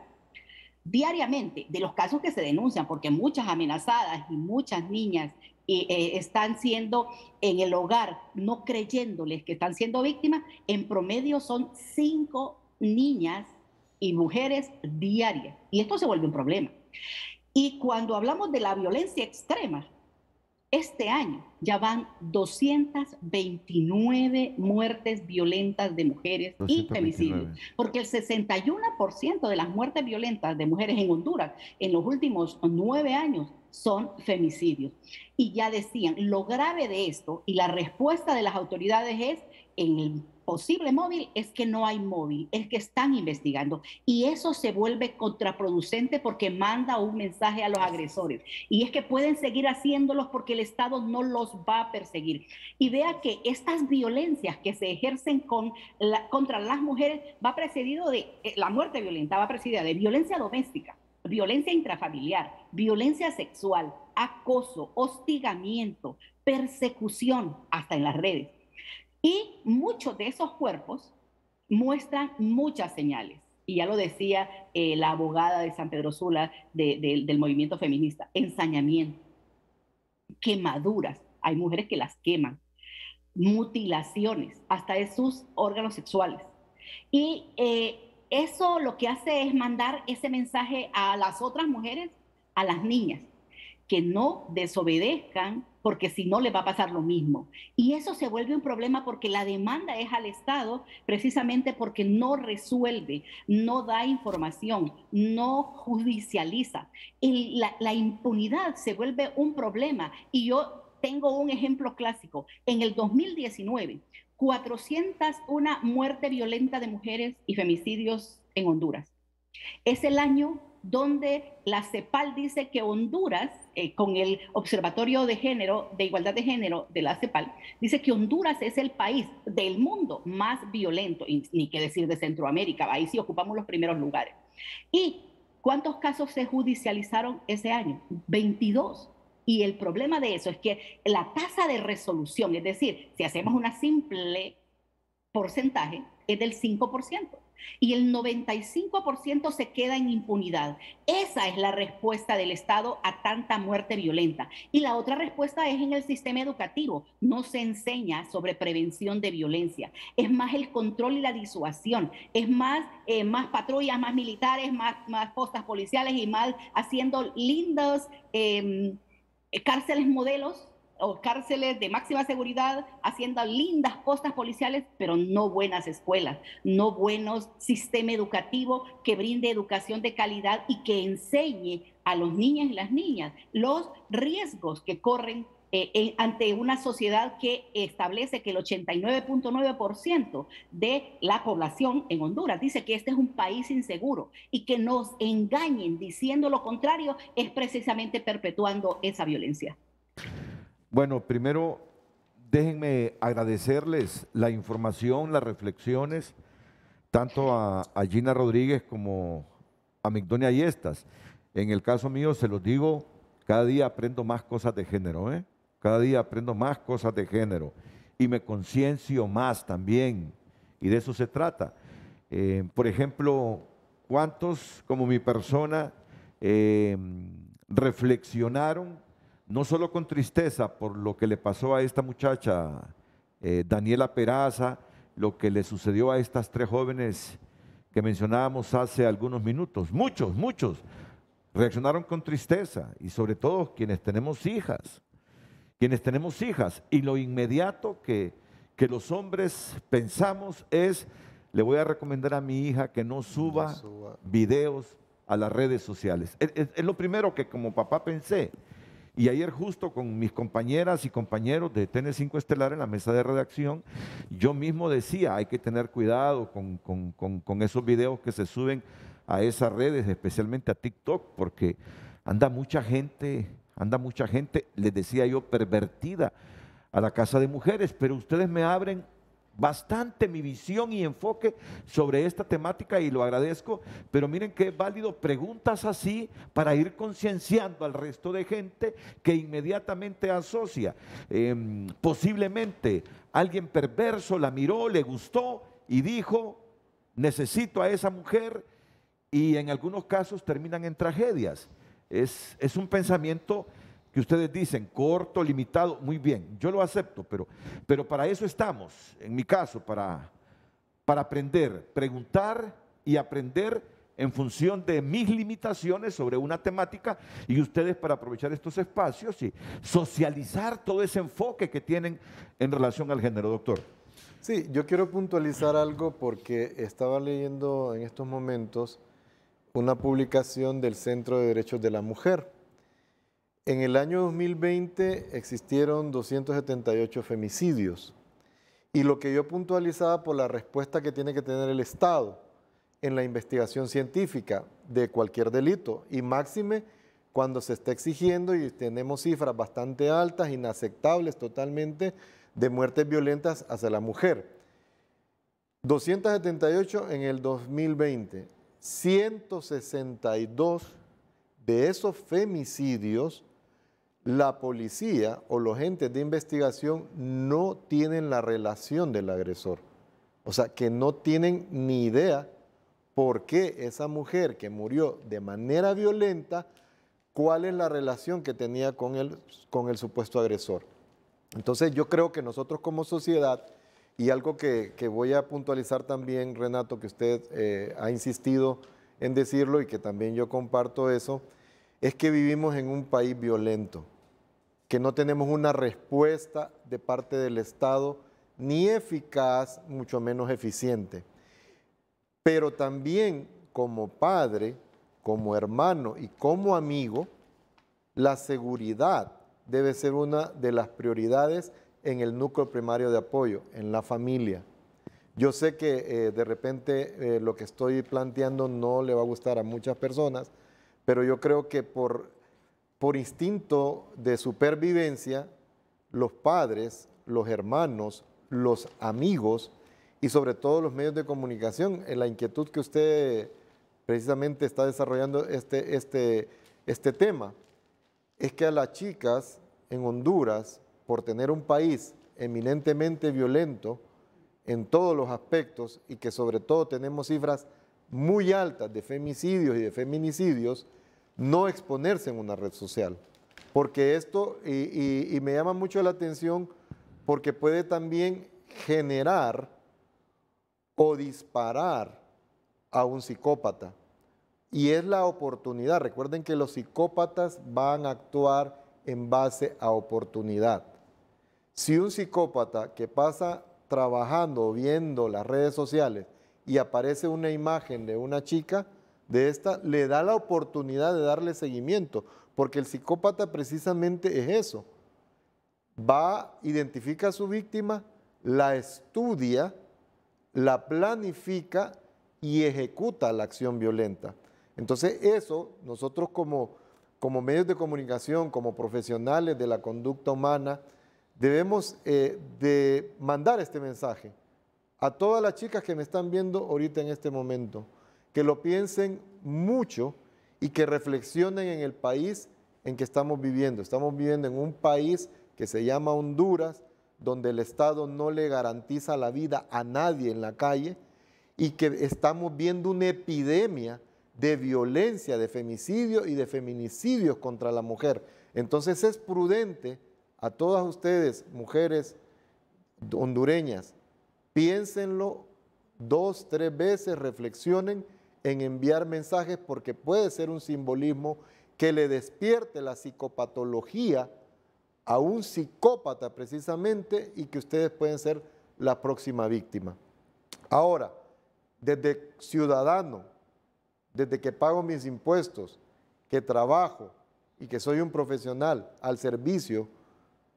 diariamente, de los casos que se denuncian, porque muchas amenazadas y muchas niñas están siendo en el hogar, no creyéndoles que están siendo víctimas, en promedio son 5 niñas y mujeres diarias. Y esto se vuelve un problema. Y cuando hablamos de la violencia extrema, este año ya van 229 muertes violentas de mujeres 229. Y femicidios, porque el 61% de las muertes violentas de mujeres en Honduras en los últimos 9 años son femicidios. Y ya decían, lo grave de esto y la respuesta de las autoridades es, en el posible móvil, es que no hay móvil, es que están investigando. Y eso se vuelve contraproducente porque manda un mensaje a los agresores. Y es que pueden seguir haciéndolos porque el Estado no los va a perseguir. Y vea que estas violencias que se ejercen contra las mujeres va precedido de, la muerte violenta va precedida de violencia doméstica, violencia intrafamiliar, violencia sexual, acoso, hostigamiento, persecución, hasta en las redes. Y muchos de esos cuerpos muestran muchas señales. Y ya lo decía la abogada de San Pedro Sula del movimiento feminista: ensañamiento, quemaduras, hay mujeres que las queman, mutilaciones, hasta de sus órganos sexuales. Y eso lo que hace es mandar ese mensaje a las otras mujeres, a las niñas, que no desobedezcan, porque si no les va a pasar lo mismo. Y eso se vuelve un problema porque la demanda es al Estado, precisamente porque no resuelve, no da información, no judicializa. Y la impunidad se vuelve un problema. Y yo tengo un ejemplo clásico. En el 2019, 401 muertes violentas de mujeres y femicidios en Honduras. Es el año donde la CEPAL dice que Honduras, con el Observatorio de Género, de Igualdad de Género de la CEPAL, dice que Honduras es el país del mundo más violento, y ni qué decir de Centroamérica, ahí sí ocupamos los primeros lugares. ¿Y cuántos casos se judicializaron ese año? 22. Y el problema de eso es que la tasa de resolución, es decir, si hacemos una simple porcentaje, es del 5%. Y el 95% se queda en impunidad. Esa es la respuesta del Estado a tanta muerte violenta. Y la otra respuesta es en el sistema educativo. No se enseña sobre prevención de violencia. Es más el control y la disuasión. Es más patrullas, más militares, más postas policiales y más haciendo lindos cárceles modelos o cárceles de máxima seguridad, haciendo lindas postas policiales, pero no buenas escuelas, no buenos sistema educativo que brinde educación de calidad y que enseñe a los niños y las niñas los riesgos que corren ante una sociedad que establece que el 89.9% de la población en Honduras dice que este es un país inseguro, y que nos engañen diciendo lo contrario es precisamente perpetuando esa violencia. Bueno, primero déjenme agradecerles la información, las reflexiones, tanto a Gina Rodríguez como a Migdonia Ayestas. En el caso mío, se los digo, cada día aprendo más cosas de género, ¿eh? Cada día aprendo más cosas de género y me conciencio más también, y de eso se trata. Por ejemplo, ¿cuántos, como mi persona, reflexionaron, no solo con tristeza por lo que le pasó a esta muchacha, Daniela Peraza, lo que le sucedió a estas 3 jóvenes que mencionábamos hace algunos minutos? Muchos reaccionaron con tristeza y sobre todo quienes tenemos hijas, y lo inmediato que los hombres pensamos es, le voy a recomendar a mi hija que no suba videos a las redes sociales. Es lo primero que como papá pensé. Y ayer justo con mis compañeras y compañeros de TN5 Estelar en la mesa de redacción, yo mismo decía, hay que tener cuidado con esos videos que se suben a esas redes, especialmente a TikTok, porque anda mucha gente, les decía yo, pervertida a la casa de mujeres, pero ustedes me abren bastante mi visión y enfoque sobre esta temática y lo agradezco, pero miren que es válido preguntas así para ir concienciando al resto de gente que inmediatamente asocia. Posiblemente alguien perverso la miró, le gustó y dijo, necesito a esa mujer, y en algunos casos terminan en tragedias. Es un pensamiento que ustedes dicen, corto, limitado, muy bien, yo lo acepto, pero para eso estamos, en mi caso, para aprender, preguntar y aprender en función de mis limitaciones sobre una temática, y ustedes para aprovechar estos espacios y socializar todo ese enfoque que tienen en relación al género, doctor. Sí, yo quiero puntualizar algo porque estaba leyendo en estos momentos una publicación del Centro de Derechos de la Mujer. En el año 2020 existieron 278 femicidios, y lo que yo puntualizaba por la respuesta que tiene que tener el Estado en la investigación científica de cualquier delito, y máxime cuando se está exigiendo y tenemos cifras bastante altas, inaceptables totalmente, de muertes violentas hacia la mujer. 278 en el 2020, 162 de esos femicidios, la policía o los entes de investigación no tienen la relación del agresor. O sea, que no tienen ni idea por qué esa mujer que murió de manera violenta, cuál es la relación que tenía con el supuesto agresor. Entonces yo creo que nosotros como sociedad, y algo que voy a puntualizar también, Renato, que usted ha insistido en decirlo y que también yo comparto eso, es que vivimos en un país violento, que no tenemos una respuesta de parte del Estado ni eficaz, mucho menos eficiente. Pero también como padre, como hermano y como amigo, la seguridad debe ser una de las prioridades en el núcleo primario de apoyo, en la familia. Yo sé que de repente lo que estoy planteando no le va a gustar a muchas personas, pero yo creo que por instinto de supervivencia, los padres, los hermanos, los amigos y sobre todo los medios de comunicación, en la inquietud que usted precisamente está desarrollando este tema, es que a las chicas en Honduras, por tener un país eminentemente violento en todos los aspectos y que sobre todo tenemos cifras muy altas de femicidios y de feminicidios, no exponerse en una red social. Porque esto, y me llama mucho la atención, porque puede también generar o disparar a un psicópata. Y es la oportunidad. Recuerden que los psicópatas van a actuar en base a oportunidad. Si un psicópata que pasa trabajando o viendo las redes sociales y aparece una imagen de una chica, de esta, le da la oportunidad de darle seguimiento, porque el psicópata precisamente es eso. Va, identifica a su víctima, la estudia, la planifica y ejecuta la acción violenta. Entonces eso, nosotros como medios de comunicación, como profesionales de la conducta humana, debemos de mandar este mensaje a todas las chicas que me están viendo ahorita en este momento, que lo piensen mucho y que reflexionen en el país en que estamos viviendo. Estamos viviendo en un país que se llama Honduras, donde el Estado no le garantiza la vida a nadie en la calle y que estamos viendo una epidemia de violencia, de femicidio y de feminicidios contra la mujer. Entonces es prudente a todas ustedes, mujeres hondureñas, piénsenlo 2, 3 veces, reflexionen en enviar mensajes porque puede ser un simbolismo que le despierte la psicopatología a un psicópata precisamente y que ustedes pueden ser la próxima víctima. Ahora, desde ciudadano, desde que pago mis impuestos, que trabajo y que soy un profesional al servicio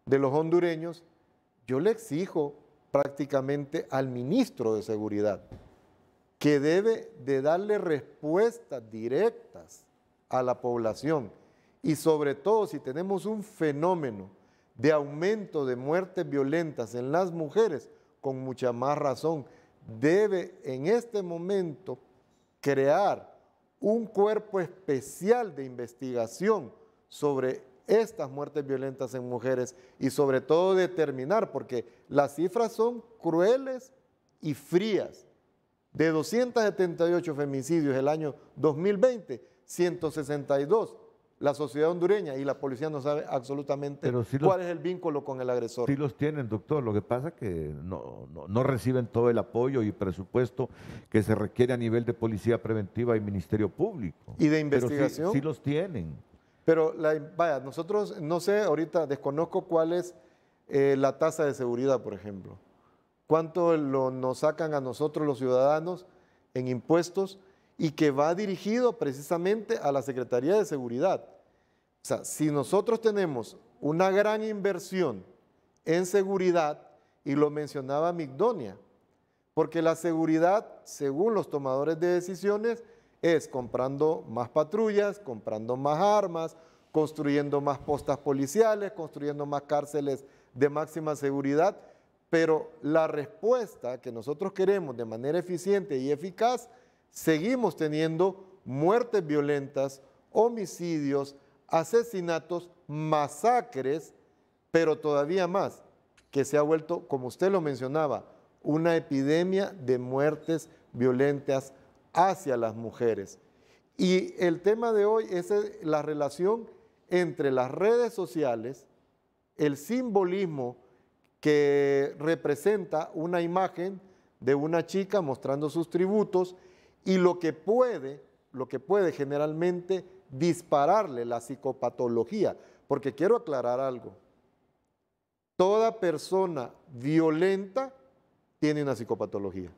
de los hondureños, yo le exijo prácticamente al ministro de Seguridad que debe de darle respuestas directas a la población y sobre todo si tenemos un fenómeno de aumento de muertes violentas en las mujeres, con mucha más razón, debe en este momento crear un cuerpo especial de investigación sobre estas muertes violentas en mujeres y sobre todo determinar, porque las cifras son crueles y frías. De 278 femicidios el año 2020, 162. La sociedad hondureña y la policía no sabe absolutamente cuál es el vínculo con el agresor. Sí los tienen, doctor. Lo que pasa es que no reciben todo el apoyo y presupuesto que se requiere a nivel de policía preventiva y ministerio público. ¿Y de investigación? Pero sí los tienen. Pero, vaya, nosotros, no sé, ahorita desconozco cuál es la tasa de seguridad, por ejemplo. ¿Cuánto nos sacan a nosotros los ciudadanos en impuestos? Y que va dirigido precisamente a la Secretaría de Seguridad. O sea, si nosotros tenemos una gran inversión en seguridad, y lo mencionaba Migdonia, porque la seguridad, según los tomadores de decisiones, es comprando más patrullas, comprando más armas, construyendo más postas policiales, construyendo más cárceles de máxima seguridad, pero la respuesta que nosotros queremos de manera eficiente y eficaz, seguimos teniendo muertes violentas, homicidios, asesinatos, masacres, pero todavía más, que se ha vuelto, como usted lo mencionaba, una epidemia de muertes violentas hacia las mujeres. Y el tema de hoy es la relación entre las redes sociales, el simbolismo que representa una imagen de una chica mostrando sus tributos y lo que puede generalmente dispararle la psicopatología. Porque quiero aclarar algo. Toda persona violenta tiene una psicopatología.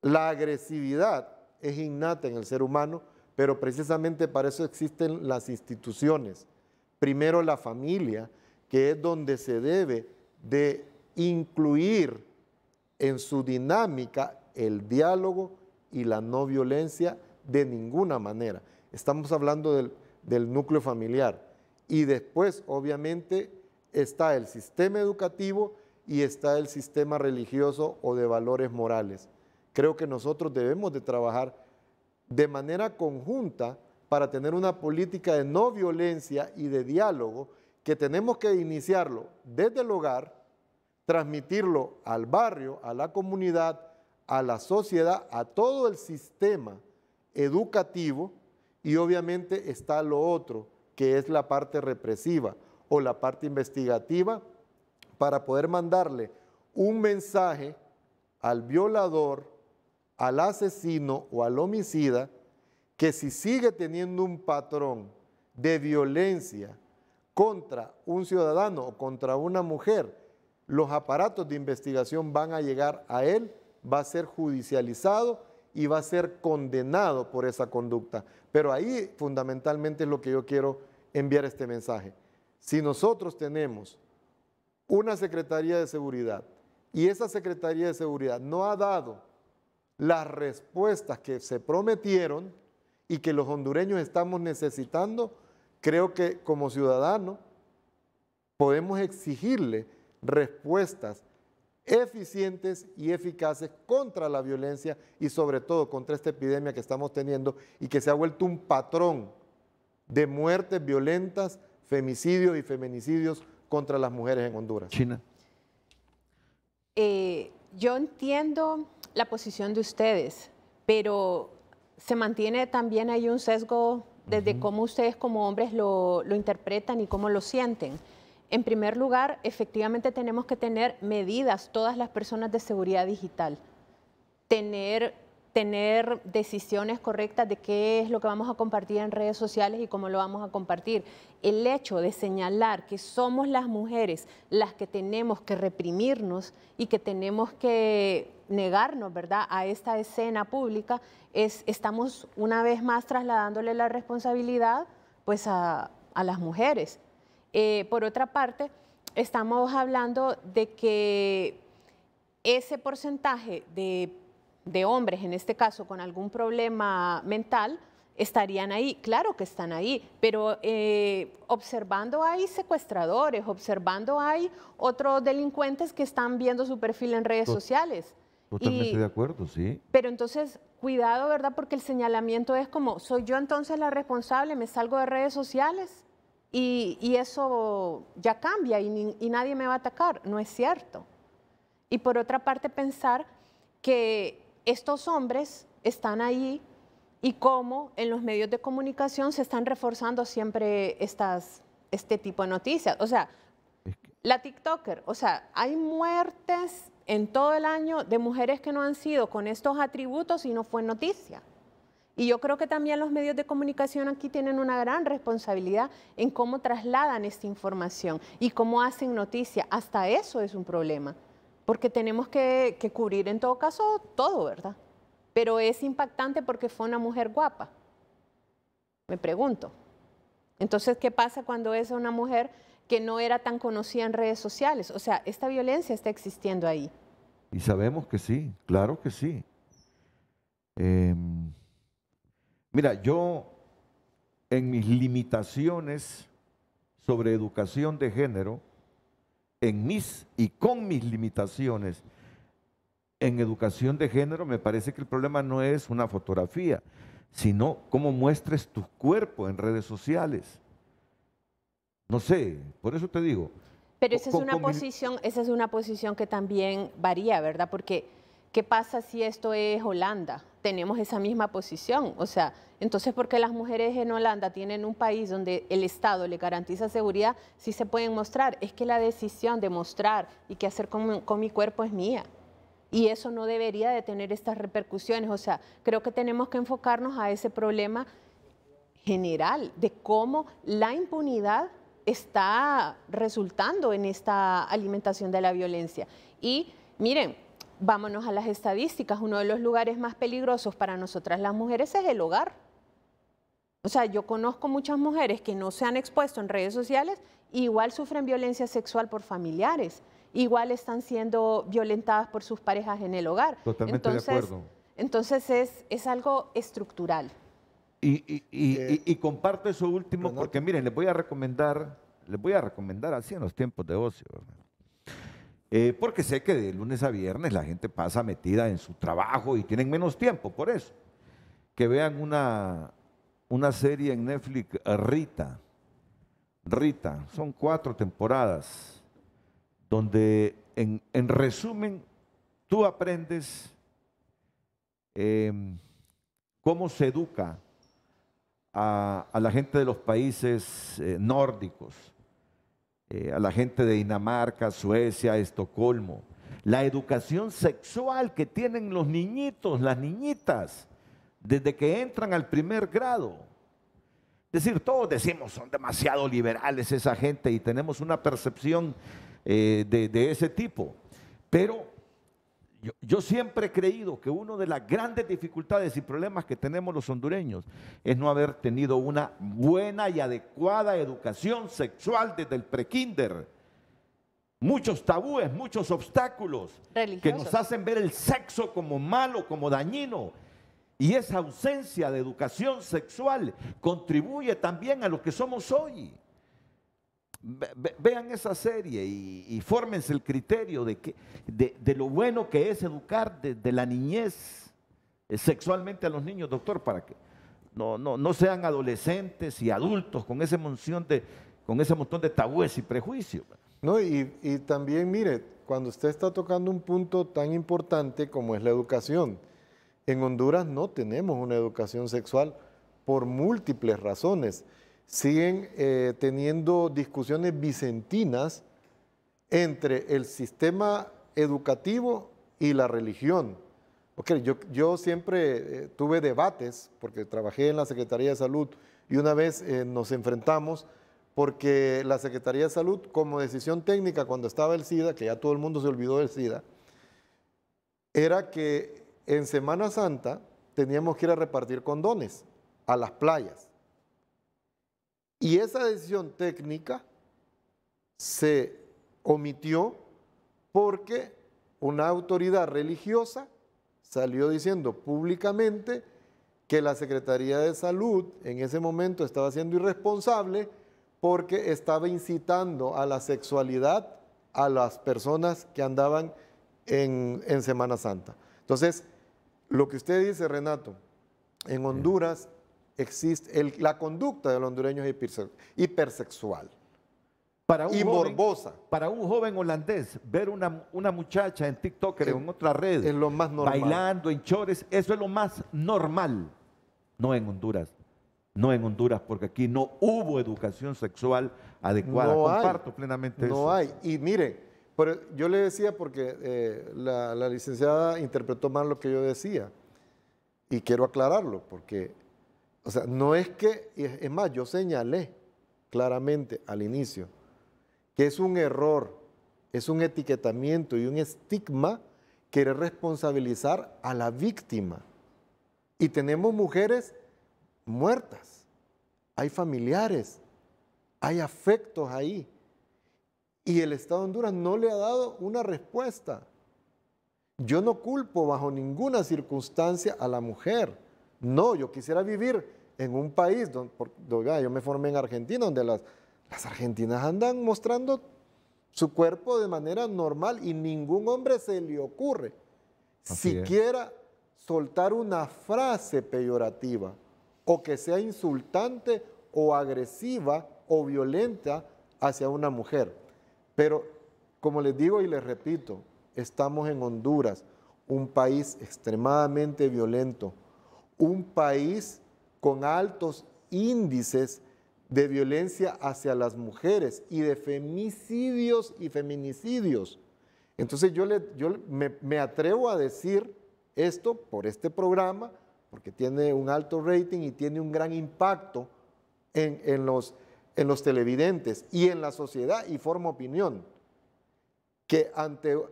La agresividad es innata en el ser humano, pero precisamente para eso existen las instituciones. Primero la familia, que es donde se debe de incluir en su dinámica el diálogo y la no violencia de ninguna manera. Estamos hablando del núcleo familiar. Y después, obviamente, está el sistema educativo y está el sistema religioso o de valores morales. Creo que nosotros debemos de trabajar de manera conjunta para tener una política de no violencia y de diálogo que tenemos que iniciarlo desde el hogar, transmitirlo al barrio, a la comunidad, a la sociedad, a todo el sistema educativo y obviamente está lo otro, que es la parte represiva o la parte investigativa para poder mandarle un mensaje al violador, al asesino o al homicida que si sigue teniendo un patrón de violencia contra un ciudadano o contra una mujer, los aparatos de investigación van a llegar a él, va a ser judicializado y va a ser condenado por esa conducta. Pero ahí fundamentalmente es lo que yo quiero enviar este mensaje. Si nosotros tenemos una Secretaría de Seguridad y esa Secretaría de Seguridad no ha dado las respuestas que se prometieron y que los hondureños estamos necesitando, creo que como ciudadanos podemos exigirle respuestas eficientes y eficaces contra la violencia y sobre todo contra esta epidemia que estamos teniendo y que se ha vuelto un patrón de muertes violentas, femicidios y feminicidios contra las mujeres en Honduras. China. Yo entiendo la posición de ustedes, pero se mantiene también ahí un sesgo desde cómo ustedes como hombres lo interpretan y cómo lo sienten. En primer lugar, efectivamente tenemos que tener medidas, todas las personas de seguridad digital, tener tener decisiones correctas de qué es lo que vamos a compartir en redes sociales y cómo lo vamos a compartir. El hecho de señalar que somos las mujeres las que tenemos que reprimirnos y que tenemos que negarnos, ¿verdad?, a esta escena pública, estamos una vez más trasladándole la responsabilidad pues a las mujeres. Por otra parte, estamos hablando de que ese porcentaje de hombres, en este caso con algún problema mental, estarían ahí. Claro que están ahí, pero observando hay secuestradores, observando hay otros delincuentes que están viendo su perfil en redes sociales. Totalmente de acuerdo, sí. Pero entonces, cuidado, ¿verdad? Porque el señalamiento es como, ¿soy yo entonces la responsable? ¿Me salgo de redes sociales? Y eso ya cambia y nadie me va a atacar. No es cierto. Y por otra parte, pensar que estos hombres están ahí y cómo en los medios de comunicación se están reforzando siempre este tipo de noticias. O sea, la TikToker, o sea, hay muertes en todo el año de mujeres que no han sido con estos atributos y no fue noticia. Y yo creo que también los medios de comunicación aquí tienen una gran responsabilidad en cómo trasladan esta información y cómo hacen noticia. Hasta eso es un problema, porque tenemos que cubrir en todo caso todo, ¿verdad? Pero es impactante porque fue una mujer guapa, me pregunto. Entonces, ¿qué pasa cuando es una mujer que no era tan conocida en redes sociales? O sea, esta violencia está existiendo ahí. Y sabemos que sí, claro que sí. Mira, yo en mis limitaciones sobre educación de género, con mis limitaciones en educación de género, me parece que el problema no es una fotografía, sino cómo muestres tu cuerpo en redes sociales. No sé, por eso te digo. Pero esa es una posición que también varía, ¿verdad? Porque, ¿qué pasa si esto es Holanda? Tenemos esa misma posición. O sea, entonces, ¿por qué las mujeres en Holanda tienen un país donde el Estado le garantiza seguridad? Sí se pueden mostrar. Es que la decisión de mostrar y qué hacer con mi cuerpo es mía. Y eso no debería de tener estas repercusiones. O sea, creo que tenemos que enfocarnos a ese problema general de cómo la impunidad está resultando en esta alimentación de la violencia. Y miren, vámonos a las estadísticas. Uno de los lugares más peligrosos para nosotras las mujeres es el hogar. O sea, yo conozco muchas mujeres que no se han expuesto en redes sociales e igual sufren violencia sexual por familiares, igual están siendo violentadas por sus parejas en el hogar. Totalmente de acuerdo. Entonces es algo estructural. Y comparto eso último porque miren, les voy a recomendar así en los tiempos de ocio, porque sé que de lunes a viernes la gente pasa metida en su trabajo y tienen menos tiempo, por eso. Que vean una serie en Netflix, Rita, son 4 temporadas, donde en resumen tú aprendes cómo se educa a la gente de los países nórdicos, a la gente de Dinamarca, Suecia, Estocolmo, la educación sexual que tienen los niñitos, las niñitas, desde que entran al primer grado. Es decir, todos decimos, son demasiado liberales esa gente y tenemos una percepción de ese tipo, pero yo siempre he creído que una de las grandes dificultades y problemas que tenemos los hondureños es no haber tenido una buena y adecuada educación sexual desde el prekinder. Muchos tabúes, muchos obstáculos que nos hacen ver el sexo como malo, como dañino. Y esa ausencia de educación sexual contribuye también a lo que somos hoy. Vean esa serie y fórmense el criterio de lo bueno que es educar desde la niñez sexualmente a los niños, doctor, para que no sean adolescentes y adultos con ese montón de tabúes y prejuicios. No, y también, mire, cuando usted está tocando un punto tan importante como es la educación, en Honduras no tenemos una educación sexual por múltiples razones. Siguen teniendo discusiones vicentinas entre el sistema educativo y la religión. Ok, yo siempre tuve debates, porque trabajé en la Secretaría de Salud, y una vez nos enfrentamos porque la Secretaría de Salud, como decisión técnica cuando estaba el SIDA, que ya todo el mundo se olvidó del SIDA, era que en Semana Santa teníamos que ir a repartir condones a las playas. Y esa decisión técnica se omitió porque una autoridad religiosa salió diciendo públicamente que la Secretaría de Salud en ese momento estaba siendo irresponsable porque estaba incitando a la sexualidad a las personas que andaban en Semana Santa. Entonces, lo que usted dice, Renato, en Honduras existe, la conducta del hondureño es hipersexual. Y morbosa. Para un joven holandés, ver una muchacha en TikTok o en otra red, es lo más normal. Bailando en chores, eso es lo más normal. No en Honduras. No en Honduras, porque aquí no hubo educación sexual adecuada. No Comparto plenamente eso. No hay. Y mire, pero yo le decía porque la licenciada interpretó mal lo que yo decía. Y quiero aclararlo, porque, o sea, no es que, es más, yo señalé claramente al inicio que es un error, es un etiquetamiento y un estigma querer responsabilizar a la víctima. Y tenemos mujeres muertas, hay familiares, hay afectos ahí. Y el Estado de Honduras no le ha dado una respuesta. Yo no culpo bajo ninguna circunstancia a la mujer. No, yo quisiera vivir en un país donde yo me formé en Argentina, donde las argentinas andan mostrando su cuerpo de manera normal y ningún hombre se le ocurre siquiera soltar una frase peyorativa o que sea insultante o agresiva o violenta hacia una mujer. Pero, como les digo y les repito, estamos en Honduras, un país extremadamente violento, un país con altos índices de violencia hacia las mujeres y de femicidios y feminicidios. Entonces yo me atrevo a decir esto por este programa, porque tiene un alto rating y tiene un gran impacto en los televidentes y en la sociedad, y forma opinión, que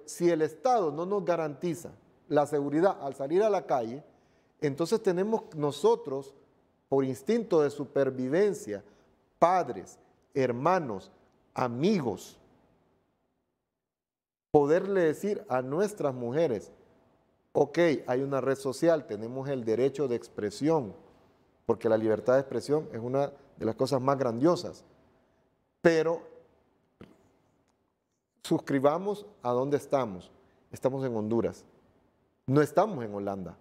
si el Estado no nos garantiza la seguridad al salir a la calle, entonces tenemos nosotros, por instinto de supervivencia, padres, hermanos, amigos, poderle decir a nuestras mujeres, ok, hay una red social, tenemos el derecho de expresión, porque la libertad de expresión es una de las cosas más grandiosas, pero suscribamos a dónde estamos. Estamos en Honduras, no estamos en Holanda,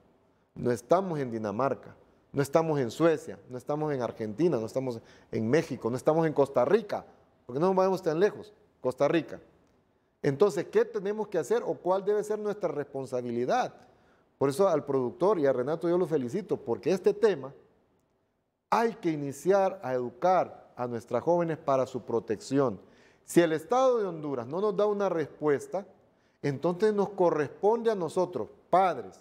no estamos en Dinamarca, no estamos en Suecia, no estamos en Argentina, no estamos en México, no estamos en Costa Rica, porque no nos vayamos tan lejos, Costa Rica. Entonces, ¿qué tenemos que hacer o cuál debe ser nuestra responsabilidad? Por eso al productor y a Renato yo lo felicito, porque este tema hay que iniciar a educar a nuestras jóvenes para su protección. Si el Estado de Honduras no nos da una respuesta, entonces nos corresponde a nosotros, padres,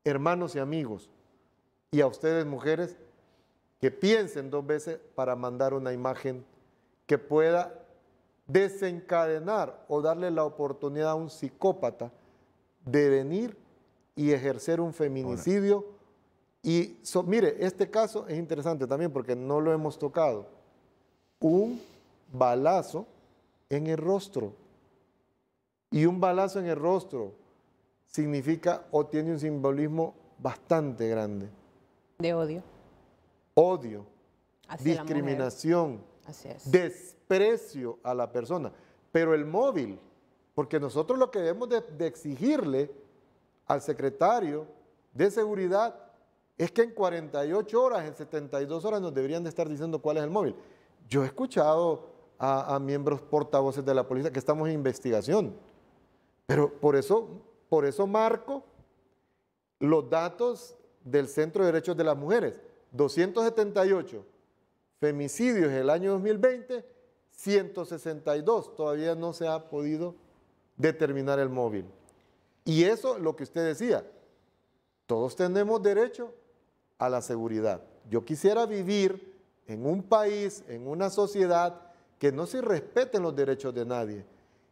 hermanos y amigos, y a ustedes mujeres, que piensen dos veces para mandar una imagen que pueda desencadenar o darle la oportunidad a un psicópata de venir y ejercer un feminicidio. Y mire, este caso es interesante también porque no lo hemos tocado. Un balazo en el rostro. Y un balazo en el rostro significa o tiene un simbolismo bastante grande. De odio. Odio, hacia discriminación, Así es. desprecio a la persona. Pero el móvil, porque nosotros lo que debemos de exigirle al secretario de Seguridad es que en 48 horas, en 72 horas nos deberían de estar diciendo cuál es el móvil. Yo he escuchado a miembros portavoces de la policía que estamos en investigación, pero por eso marco los datos del Centro de Derechos de las Mujeres. 278 femicidios en el año 2020, 162 todavía no se ha podido determinar el móvil. Y eso, lo que usted decía, todos tenemos derecho a la seguridad. Yo quisiera vivir en un país, en una sociedad que no se respeten los derechos de nadie,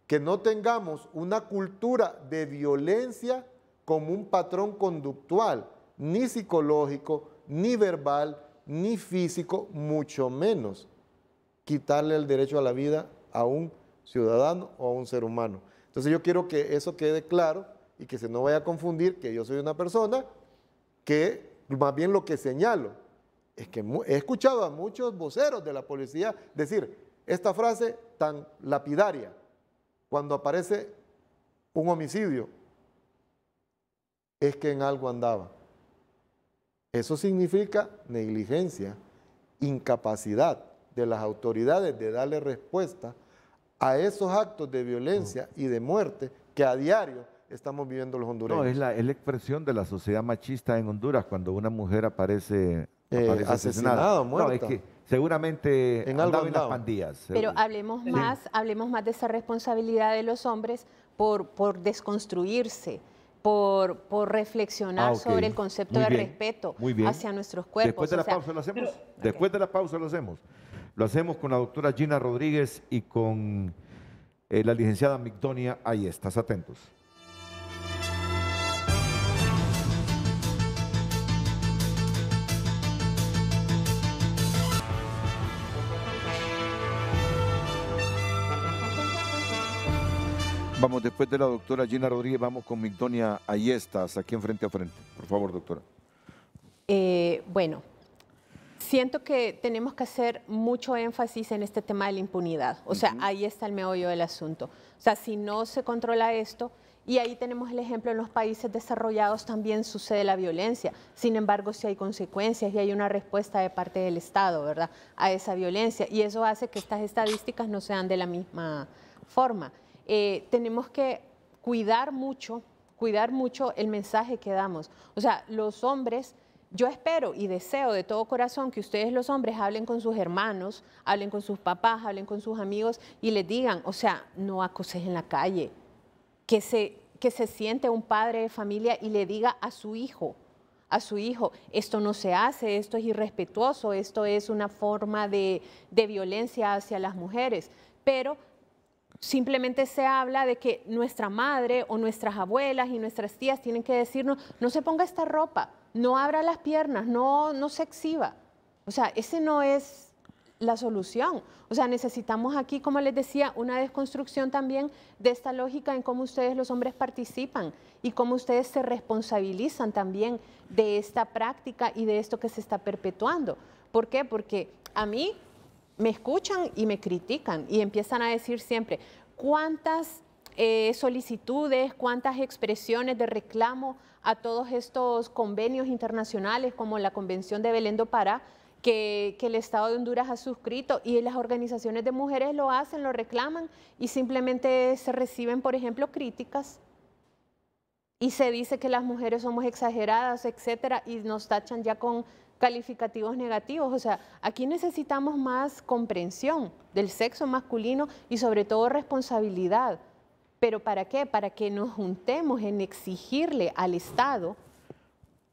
que no tengamos una cultura de violencia como un patrón conductual, ni psicológico, ni verbal, ni físico, mucho menos quitarle el derecho a la vida a un ciudadano o a un ser humano. Entonces yo quiero que eso quede claro y que se no vaya a confundir que yo soy una persona que, más bien lo que señalo, es que he escuchado a muchos voceros de la policía decir esta frase tan lapidaria cuando aparece un homicidio, es que en algo andaba. Eso significa negligencia, incapacidad de las autoridades de darle respuesta a esos actos de violencia y de muerte que a diario estamos viviendo los hondureños. No, es la expresión de la sociedad machista en Honduras cuando una mujer aparece asesinada, muerta. No, es que seguramente andaba en las pandillas. Pero hablemos más de esa responsabilidad de los hombres por desconstruirse, por reflexionar sobre el concepto de respeto hacia nuestros cuerpos. Después de la pausa lo hacemos. Después de la pausa lo hacemos. Lo hacemos con la doctora Gina Rodríguez y con la licenciada Migdonia Ayestas. Atentos. Vamos, después de la doctora Gina Rodríguez, vamos con Migdonia Ayestas, aquí en Frente a Frente. Por favor, doctora. Bueno, siento que tenemos que hacer mucho énfasis en este tema de la impunidad. O sea, ahí está el meollo del asunto. O sea, si no se controla esto, y ahí tenemos el ejemplo, en los países desarrollados también sucede la violencia. Sin embargo, sí hay consecuencias y hay una respuesta de parte del Estado, ¿verdad?, a esa violencia. Y eso hace que estas estadísticas no sean de la misma forma. Tenemos que cuidar mucho el mensaje que damos. O sea, los hombres, yo espero y deseo de todo corazón que ustedes los hombres hablen con sus hermanos, hablen con sus papás, hablen con sus amigos y les digan, o sea, no acoses en la calle. Que se siente un padre de familia y le diga a su hijo, esto no se hace, esto es irrespetuoso, esto es una forma de violencia hacia las mujeres. Pero simplemente se habla de que nuestra madre o nuestras abuelas y nuestras tías tienen que decirnos, no se ponga esta ropa, no abra las piernas, no se exhiba. O sea, ese no es la solución. O sea, necesitamos aquí, como les decía, una desconstrucción también de esta lógica en cómo ustedes los hombres participan y cómo ustedes se responsabilizan también de esta práctica y de esto que se está perpetuando. ¿Por qué? Porque a mí me escuchan y me critican y empiezan a decir siempre cuántas solicitudes, cuántas expresiones de reclamo a todos estos convenios internacionales como la Convención de Belén do Pará que el Estado de Honduras ha suscrito, y las organizaciones de mujeres lo hacen, lo reclaman y simplemente se reciben, por ejemplo, críticas y se dice que las mujeres somos exageradas, etcétera, y nos tachan ya con calificativos negativos. O sea, aquí necesitamos más comprensión del sexo masculino y sobre todo responsabilidad. ¿Pero para qué? Para que nos juntemos en exigirle al Estado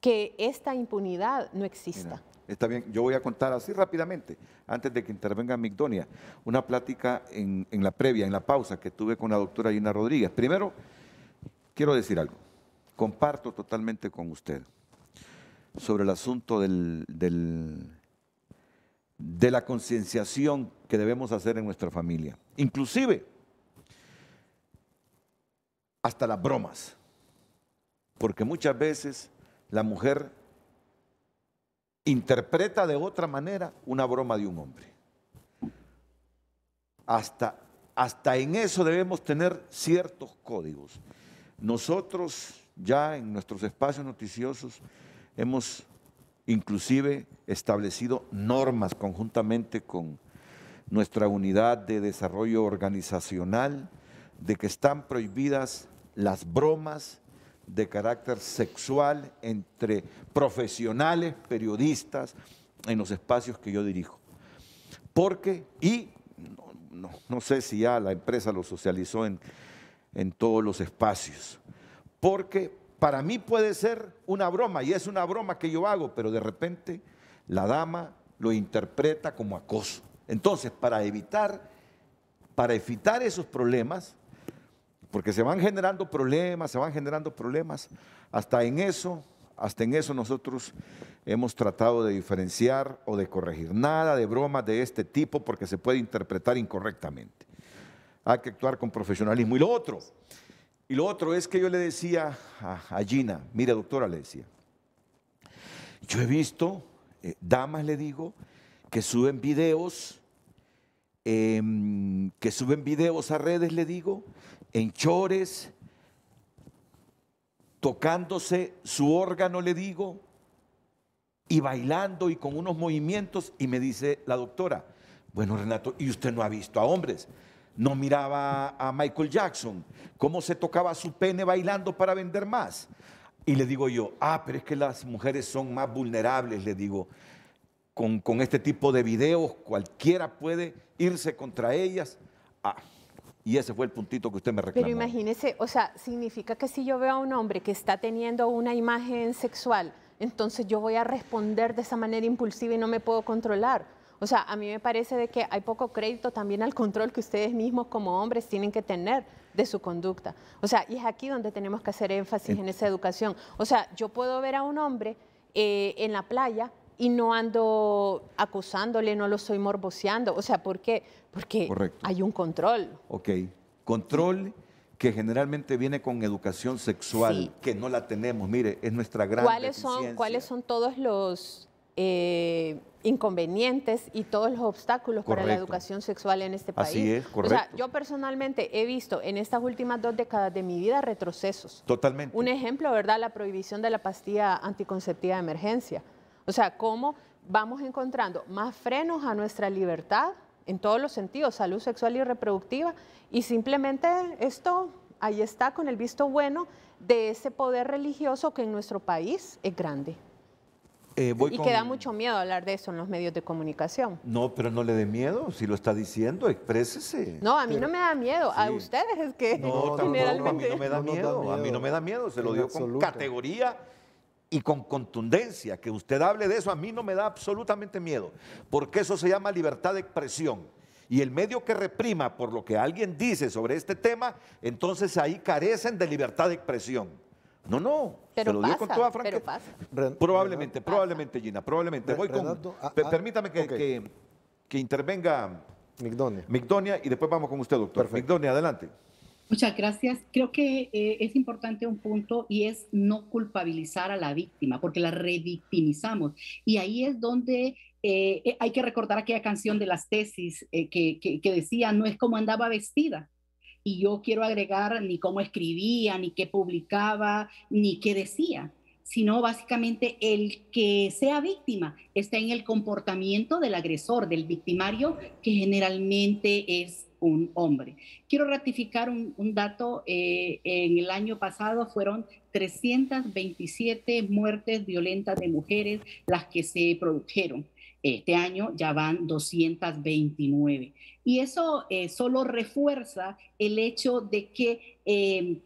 que esta impunidad no exista. Mira, está bien, yo voy a contar así rápidamente, antes de que intervenga Migdonia, una plática en la previa, en la pausa que tuve con la doctora Gina Rodríguez. Primero, quiero decir algo. Comparto totalmente con usted sobre el asunto de la concienciación que debemos hacer en nuestra familia. Inclusive, hasta las bromas. Porque muchas veces la mujer interpreta de otra manera una broma de un hombre. Hasta en eso debemos tener ciertos códigos. Nosotros ya en nuestros espacios noticiosos hemos inclusive establecido normas conjuntamente con nuestra unidad de desarrollo organizacional de que están prohibidas las bromas de carácter sexual entre profesionales, periodistas, en los espacios que yo dirijo. Porque, y no sé si ya la empresa lo socializó en todos los espacios, porque para mí puede ser una broma, y es una broma que yo hago, pero de repente la dama lo interpreta como acoso. Entonces, para evitar esos problemas, porque se van generando problemas, hasta en eso nosotros hemos tratado de diferenciar o de corregir. Nada de bromas de este tipo porque se puede interpretar incorrectamente. Hay que actuar con profesionalismo. Y lo otro es que yo le decía a Gina, mire doctora, le decía, yo he visto damas, le digo, que suben videos a redes, le digo, en chores, tocándose su órgano, le digo, y bailando y con unos movimientos, y me dice la doctora, bueno, Renato, ¿y usted no ha visto a hombres? ¿No miraba a Michael Jackson? ¿Cómo se tocaba su pene bailando para vender más? Y le digo yo, pero es que las mujeres son más vulnerables, le digo, con este tipo de videos, cualquiera puede irse contra ellas. Y ese fue el puntito que usted me reclamó. Pero imagínese, o sea, significa que si yo veo a un hombre que está teniendo una imagen sexual, entonces yo voy a responder de esa manera impulsiva y no me puedo controlar. O sea, a mí me parece de que hay poco crédito también al control que ustedes mismos como hombres tienen que tener de su conducta. O sea, y es aquí donde tenemos que hacer énfasis en esa educación. O sea, yo puedo ver a un hombre en la playa y no ando acusándole, no lo estoy morboseando. O sea, ¿por qué? Porque hay un control. Ok, control que generalmente viene con educación sexual, que no la tenemos. Mire, es nuestra gran deficiencia. ¿Cuáles son todos los inconvenientes y todos los obstáculos para la educación sexual en este país? Así es, correcto. O sea, yo personalmente he visto en estas últimas 2 décadas de mi vida retrocesos. Totalmente. Un ejemplo, ¿verdad? La prohibición de la pastilla anticonceptiva de emergencia. O sea, cómo vamos encontrando más frenos a nuestra libertad en todos los sentidos, salud sexual y reproductiva, y simplemente esto ahí está con el visto bueno de ese poder religioso que en nuestro país es grande. Que da mucho miedo hablar de eso en los medios de comunicación. No, pero no le dé miedo, si lo está diciendo, exprésese. No, a mí no me da miedo, a ustedes es que a generalmente... mí no me da miedo, a mí no me da miedo, se lo digo con categoría y con contundencia. Que usted hable de eso, a mí no me da absolutamente miedo, porque eso se llama libertad de expresión. Y el medio que reprima por lo que alguien dice sobre este tema, entonces ahí carecen de libertad de expresión. No, pero se lo digo con toda franqueza. Probablemente, Gina, probablemente. Permítame que intervenga Migdonia y después vamos con usted, doctor. Migdonia, adelante. Muchas gracias. Creo que es importante un punto y es no culpabilizar a la víctima, porque la revictimizamos. Y ahí es donde hay que recordar aquella canción de las tesis que decía, no es como andaba vestida. Y yo quiero agregar ni cómo escribía, ni qué publicaba, ni qué decía, sino básicamente el que sea víctima está en el comportamiento del agresor, del victimario, que generalmente es un hombre. Quiero ratificar un dato. En el año pasado fueron 327 muertes violentas de mujeres las que se produjeron. Este año ya van 229. Y eso solo refuerza el hecho de que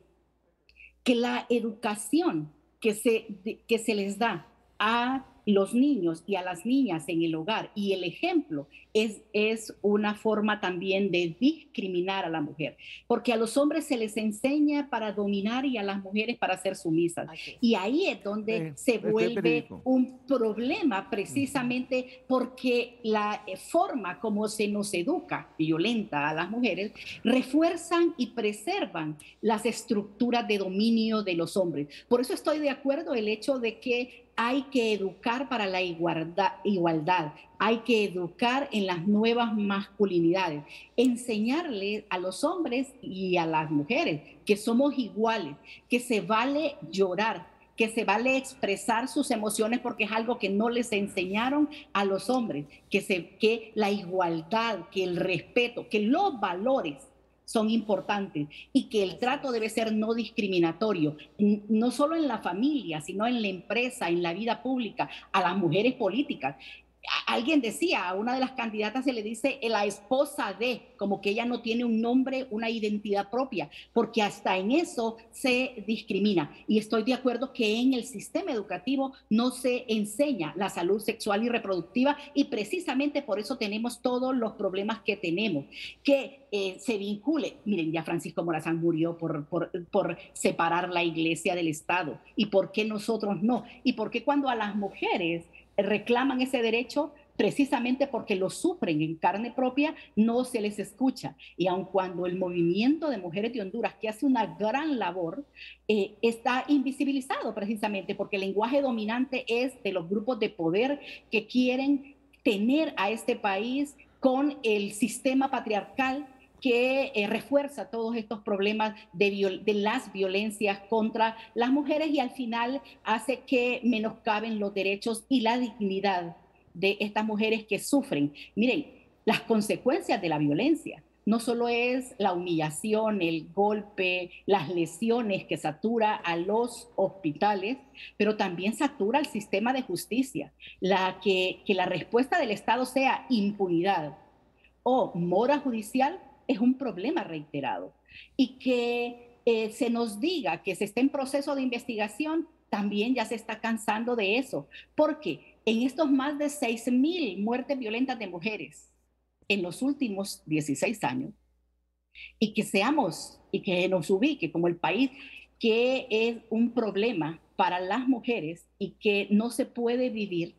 la educación que se les da a los niños y a las niñas en el hogar y el ejemplo es una forma también de discriminar a la mujer, porque a los hombres se les enseña para dominar y a las mujeres para ser sumisas. Y ahí es donde se vuelve un problema, precisamente porque la forma como se nos educa violenta a las mujeres refuerzan y preservan las estructuras de dominio de los hombres. Por eso estoy de acuerdo el hecho de que hay que educar para la igualdad, hay que educar en las nuevas masculinidades, enseñarle a los hombres y a las mujeres que somos iguales, que se vale llorar, que se vale expresar sus emociones porque es algo que no les enseñaron a los hombres, que la igualdad, que el respeto, que los valores son importantes y que el trato debe ser no discriminatorio, no solo en la familia, sino en la empresa, en la vida pública, a las mujeres políticas. alguien decía, a una de las candidatas se le dice la esposa de, como que ella no tiene un nombre, una identidad propia, porque hasta en eso se discrimina. Y estoy de acuerdo que en el sistema educativo no se enseña la salud sexual y reproductiva, y precisamente por eso tenemos todos los problemas que tenemos. Que se vincule, miren, ya Francisco Morazán murió por separar la iglesia del Estado. ¿Y por qué nosotros no? ¿Y por qué cuando a las mujeres reclaman ese derecho, precisamente porque lo sufren en carne propia, no se les escucha? Y aun cuando el movimiento de mujeres de Honduras, que hace una gran labor, está invisibilizado precisamente porque el lenguaje dominante es de los grupos de poder que quieren tener a este país con el sistema patriarcal que refuerza todos estos problemas de las violencias contra las mujeres, y al final hace que menoscaben los derechos y la dignidad de estas mujeres que sufren. Miren, las consecuencias de la violencia no solo es la humillación, el golpe, las lesiones que satura a los hospitales, pero también satura al sistema de justicia. Que la respuesta del Estado sea impunidad o mora judicial es un problema reiterado. Y que se nos diga que se está en proceso de investigación, también ya se está cansando de eso. Porque en estos más de 6,000 muertes violentas de mujeres en los últimos 16 años, y que nos ubique como el país que es un problema para las mujeres y que no se puede vivir,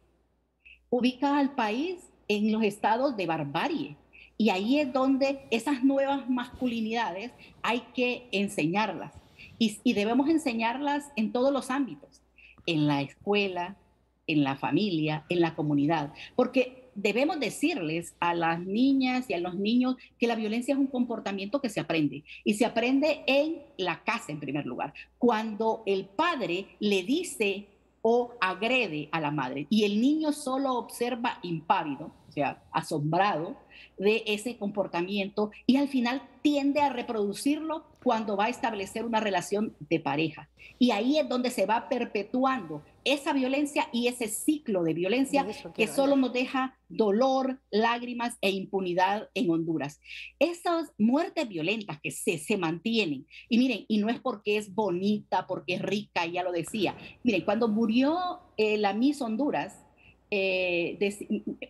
ubica al país en los estados de barbarie. Y ahí es donde esas nuevas masculinidades hay que enseñarlas. Y debemos enseñarlas en todos los ámbitos, en la escuela, en la familia, en la comunidad. Porque debemos decirles a las niñas y a los niños que la violencia es un comportamiento que se aprende. Y se aprende en la casa, en primer lugar. Cuando el padre le dice o agrede a la madre y el niño solo observa impávido, o sea, asombrado de ese comportamiento, y al final tiende a reproducirlo cuando va a establecer una relación de pareja. Y ahí es donde se va perpetuando esa violencia y ese ciclo de violencia que solo nos deja dolor, lágrimas e impunidad en Honduras. Esas muertes violentas que se mantienen, y miren, y no es porque es bonita, porque es rica, ya lo decía. Miren, cuando murió la Miss Honduras,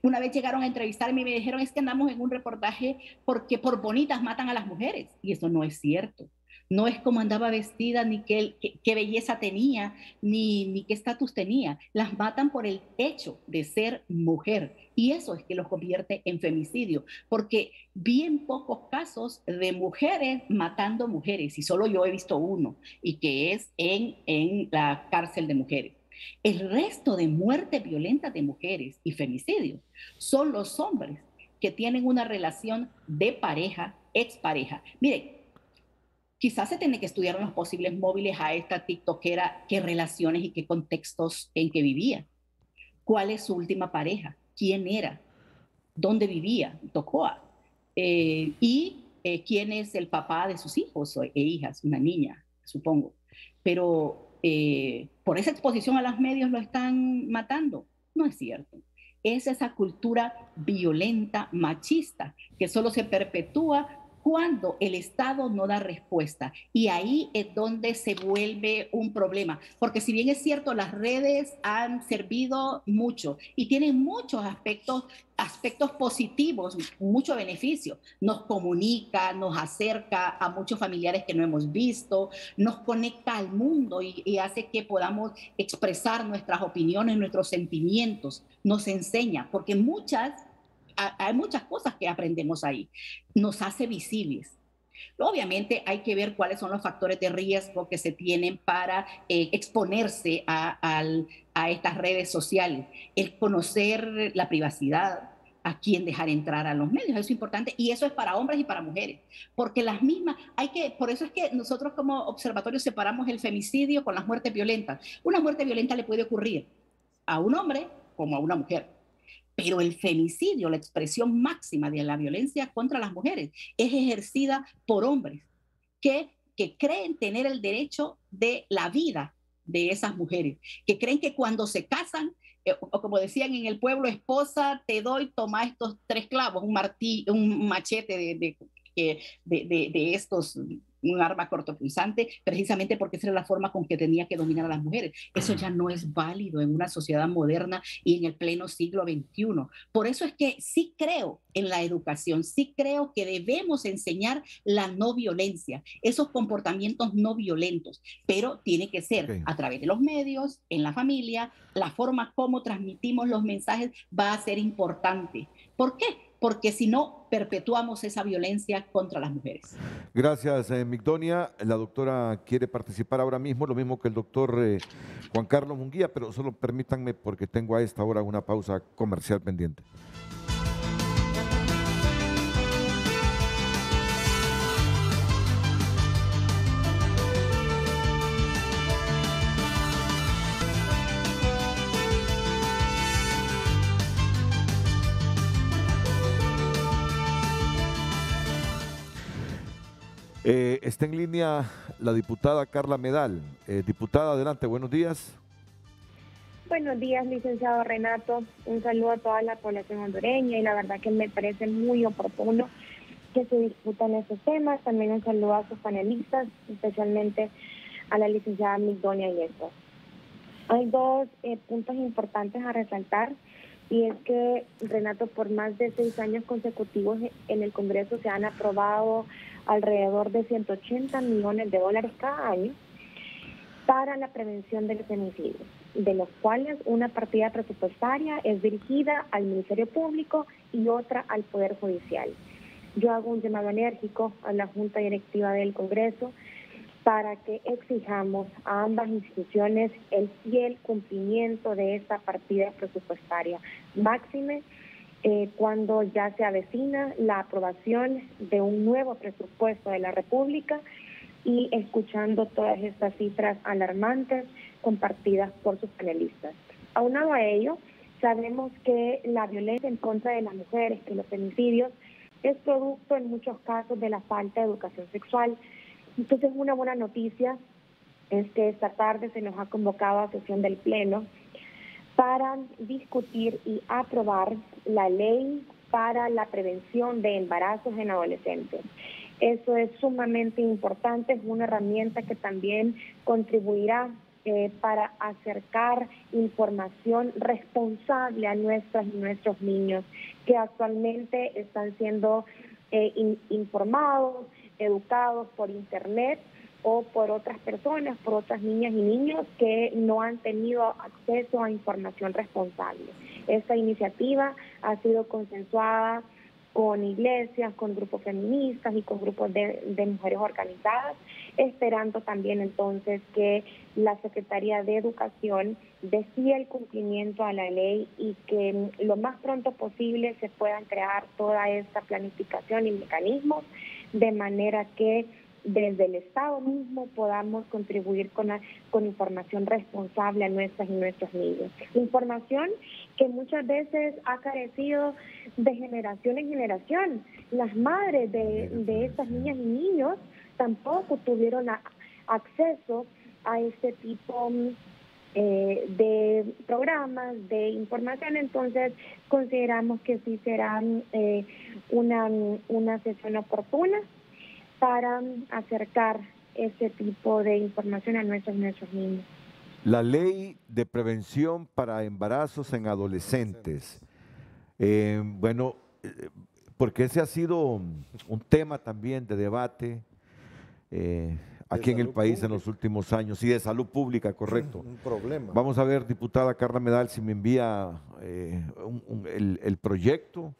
una vez llegaron a entrevistarme y me dijeron, es que andamos en un reportaje porque por bonitas matan a las mujeres, y eso no es cierto. No es como andaba vestida, ni qué belleza tenía, ni qué estatus tenía. Las matan por el hecho de ser mujer, y eso es que los convierte en femicidio, porque bien pocos casos de mujeres matando mujeres, y solo yo he visto uno, y que es en la cárcel de mujeres. El resto de muertes violentas de mujeres y femicidios son los hombres que tienen una relación de pareja, expareja. Miren, quizás se tiene que estudiar los posibles móviles a esta tiktokera, qué relaciones y qué contextos en que vivía. ¿Cuál es su última pareja? ¿Quién era? ¿Dónde vivía? Tocoa. ¿Quién es el papá de sus hijos e hijas? Una niña, supongo. Pero por esa exposición a los medios lo están matando. No es cierto. Es esa cultura violenta, machista, que solo se perpetúa cuando el Estado no da respuesta. Y ahí es donde se vuelve un problema. Porque si bien es cierto, las redes han servido mucho y tienen muchos aspectos positivos, mucho beneficio. Nos comunica, nos acerca a muchos familiares que no hemos visto, nos conecta al mundo y hace que podamos expresar nuestras opiniones, nuestros sentimientos. Nos enseña, porque hay muchas cosas que aprendemos ahí. Nos hace visibles. Obviamente hay que ver cuáles son los factores de riesgo que se tienen para exponerse a estas redes sociales. El conocer la privacidad, a quién dejar entrar a los medios, eso es importante, y eso es para hombres y para mujeres, porque las mismas, por eso es que nosotros como observatorio separamos el femicidio con las muertes violentas. Una muerte violenta le puede ocurrir a un hombre como a una mujer. Pero el femicidio, la expresión máxima de la violencia contra las mujeres, es ejercida por hombres que creen tener el derecho de la vida de esas mujeres, que creen que cuando se casan o como decían en el pueblo, esposa, te doy, toma estos 3 clavos, un machete de estos, un arma cortopunzante, precisamente porque esa era la forma con que tenía que dominar a las mujeres. Eso ya no es válido en una sociedad moderna y en el pleno siglo XXI. Por eso es que sí creo en la educación, sí creo que debemos enseñar la no violencia, esos comportamientos no violentos, pero tiene que ser a través de los medios, en la familia, la forma como transmitimos los mensajes va a ser importante. ¿Por qué? Porque si no, perpetuamos esa violencia contra las mujeres. Gracias, Migdonia. La doctora quiere participar ahora mismo, lo mismo que el doctor Juan Carlos Munguía, pero solo permítanme porque tengo a esta hora una pausa comercial pendiente. Está en línea la diputada Carla Medal. Diputada, adelante, buenos días. Buenos días, licenciado Renato. Un saludo a toda la población hondureña y la verdad que me parece muy oportuno que se discutan estos temas. También un saludo a sus panelistas, especialmente a la licenciada Migdonia Yescos. Hay 2 puntos importantes a resaltar y es que, Renato, por más de 6 años consecutivos en el Congreso se han aprobado alrededor de $180 millones cada año para la prevención de los femicidios, de los cuales una partida presupuestaria es dirigida al Ministerio Público y otra al Poder Judicial. Yo hago un llamado enérgico a la Junta Directiva del Congreso para que exijamos a ambas instituciones el fiel cumplimiento de esta partida presupuestaria, máxime cuando ya se avecina la aprobación de un nuevo presupuesto de la República y escuchando todas estas cifras alarmantes compartidas por sus panelistas. Aunado a ello, sabemos que la violencia en contra de las mujeres, que los femicidios, es producto en muchos casos de la falta de educación sexual. Entonces, una buena noticia es que esta tarde se nos ha convocado a sesión del Pleno para discutir y aprobar la ley para la prevención de embarazos en adolescentes. Eso es sumamente importante, es una herramienta que también contribuirá para acercar información responsable a nuestras y nuestros niños que actualmente están siendo informados, educados por internet o por otras personas, por otras niñas y niños que no han tenido acceso a información responsable. Esta iniciativa ha sido consensuada con iglesias, con grupos feministas y con grupos de mujeres organizadas, esperando también entonces que la Secretaría de Educación dé fiel cumplimiento a la ley y que lo más pronto posible se puedan crear toda esta planificación y mecanismos de manera que desde el Estado mismo podamos contribuir con información responsable a nuestras y nuestros niños. Información que muchas veces ha carecido de generación en generación. Las madres de estas niñas y niños tampoco tuvieron acceso a este tipo de programas, de información. Entonces consideramos que sí será una sesión oportuna para acercar ese tipo de información a nuestros niños. La ley de prevención para embarazos en adolescentes. Bueno, porque ese ha sido un tema también de debate aquí en el país en los últimos años, y de salud pública, correcto. Un problema. Vamos a ver, diputada Carla Medal, si me envía el proyecto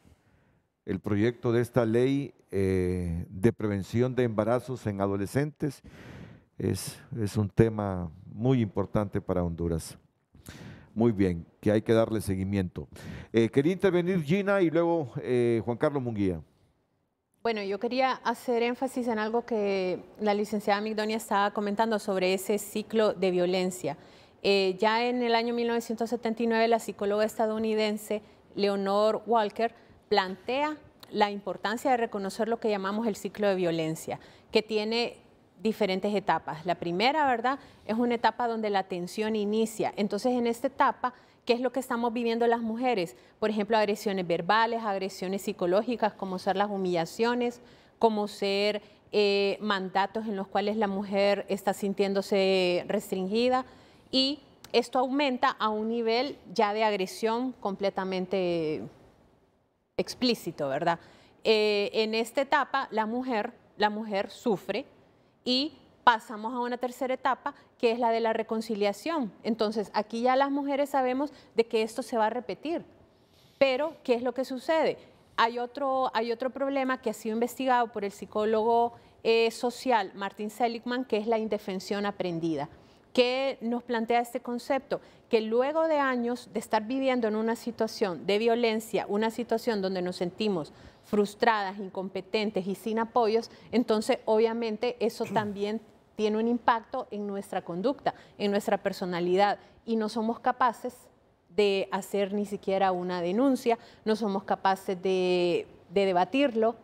de esta ley de prevención de embarazos en adolescentes. Es un tema muy importante para Honduras. Muy bien, que hay que darle seguimiento. Quería intervenir Gina y luego Juan Carlos Munguía. Bueno, yo quería hacer énfasis en algo que la licenciada Migdonia estaba comentando sobre ese ciclo de violencia. Ya en el año 1979, la psicóloga estadounidense Leonore Walker plantea la importancia de reconocer lo que llamamos el ciclo de violencia, que tiene diferentes etapas. La primera, ¿verdad?, es una etapa donde la tensión inicia. Entonces, en esta etapa, ¿Qué es lo que estamos viviendo las mujeres? Por ejemplo, agresiones verbales, agresiones psicológicas, como ser las humillaciones, como ser mandatos en los cuales la mujer está sintiéndose restringida, y esto aumenta a un nivel ya de agresión completamente explícito, ¿verdad? En esta etapa la mujer sufre y pasamos a una tercera etapa, que es la de la reconciliación. Entonces, aquí ya las mujeres sabemos de que esto se va a repetir. Pero, ¿qué es lo que sucede? Hay otro problema que ha sido investigado por el psicólogo social Martin Seligman, que es la indefensión aprendida. ¿Qué nos plantea este concepto? Que luego de años de estar viviendo en una situación de violencia, una situación donde nos sentimos frustradas, incompetentes y sin apoyos, entonces obviamente eso también tiene un impacto en nuestra conducta, en nuestra personalidad, y no somos capaces de hacer ni siquiera una denuncia, no somos capaces de debatirlo,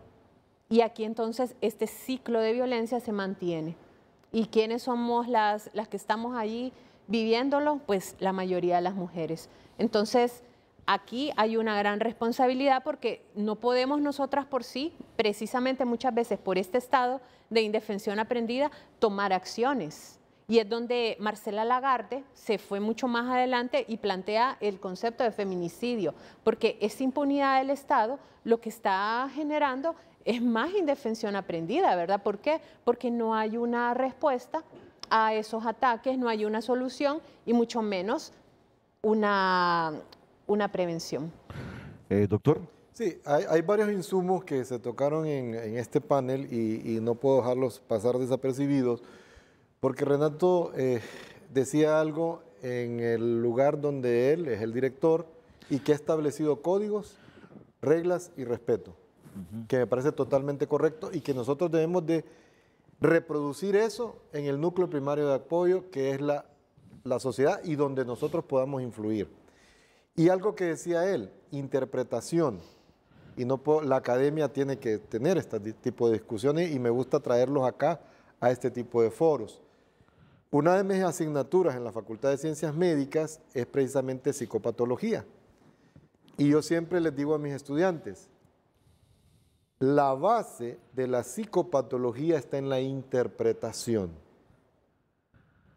y aquí entonces este ciclo de violencia se mantiene. ¿Y quiénes somos las que estamos allí viviéndolo? Pues la mayoría de las mujeres. Entonces, aquí hay una gran responsabilidad, porque no podemos nosotras por sí, precisamente muchas veces por este estado de indefensión aprendida, tomar acciones. Y es donde Marcela Lagarde se fue mucho más adelante y plantea el concepto de feminicidio, porque esa impunidad del Estado lo que está generando es más indefensión aprendida, ¿verdad? ¿Por qué? Porque no hay una respuesta a esos ataques, no hay una solución y mucho menos una prevención. Doctor. Sí, hay varios insumos que se tocaron en este panel y no puedo dejarlos pasar desapercibidos, porque Renato decía algo en el lugar donde él es el director y que ha establecido códigos, reglas y respeto, que me parece totalmente correcto, y que nosotros debemos de reproducir eso en el núcleo primario de apoyo, que es la sociedad, y donde nosotros podamos influir. Y algo que decía él, interpretación, y la academia tiene que tener este tipo de discusiones, y me gusta traerlos acá a este tipo de foros. Una de mis asignaturas en la Facultad de Ciencias Médicas es precisamente psicopatología, y yo siempre les digo a mis estudiantes, la base de la psicopatología está en la interpretación.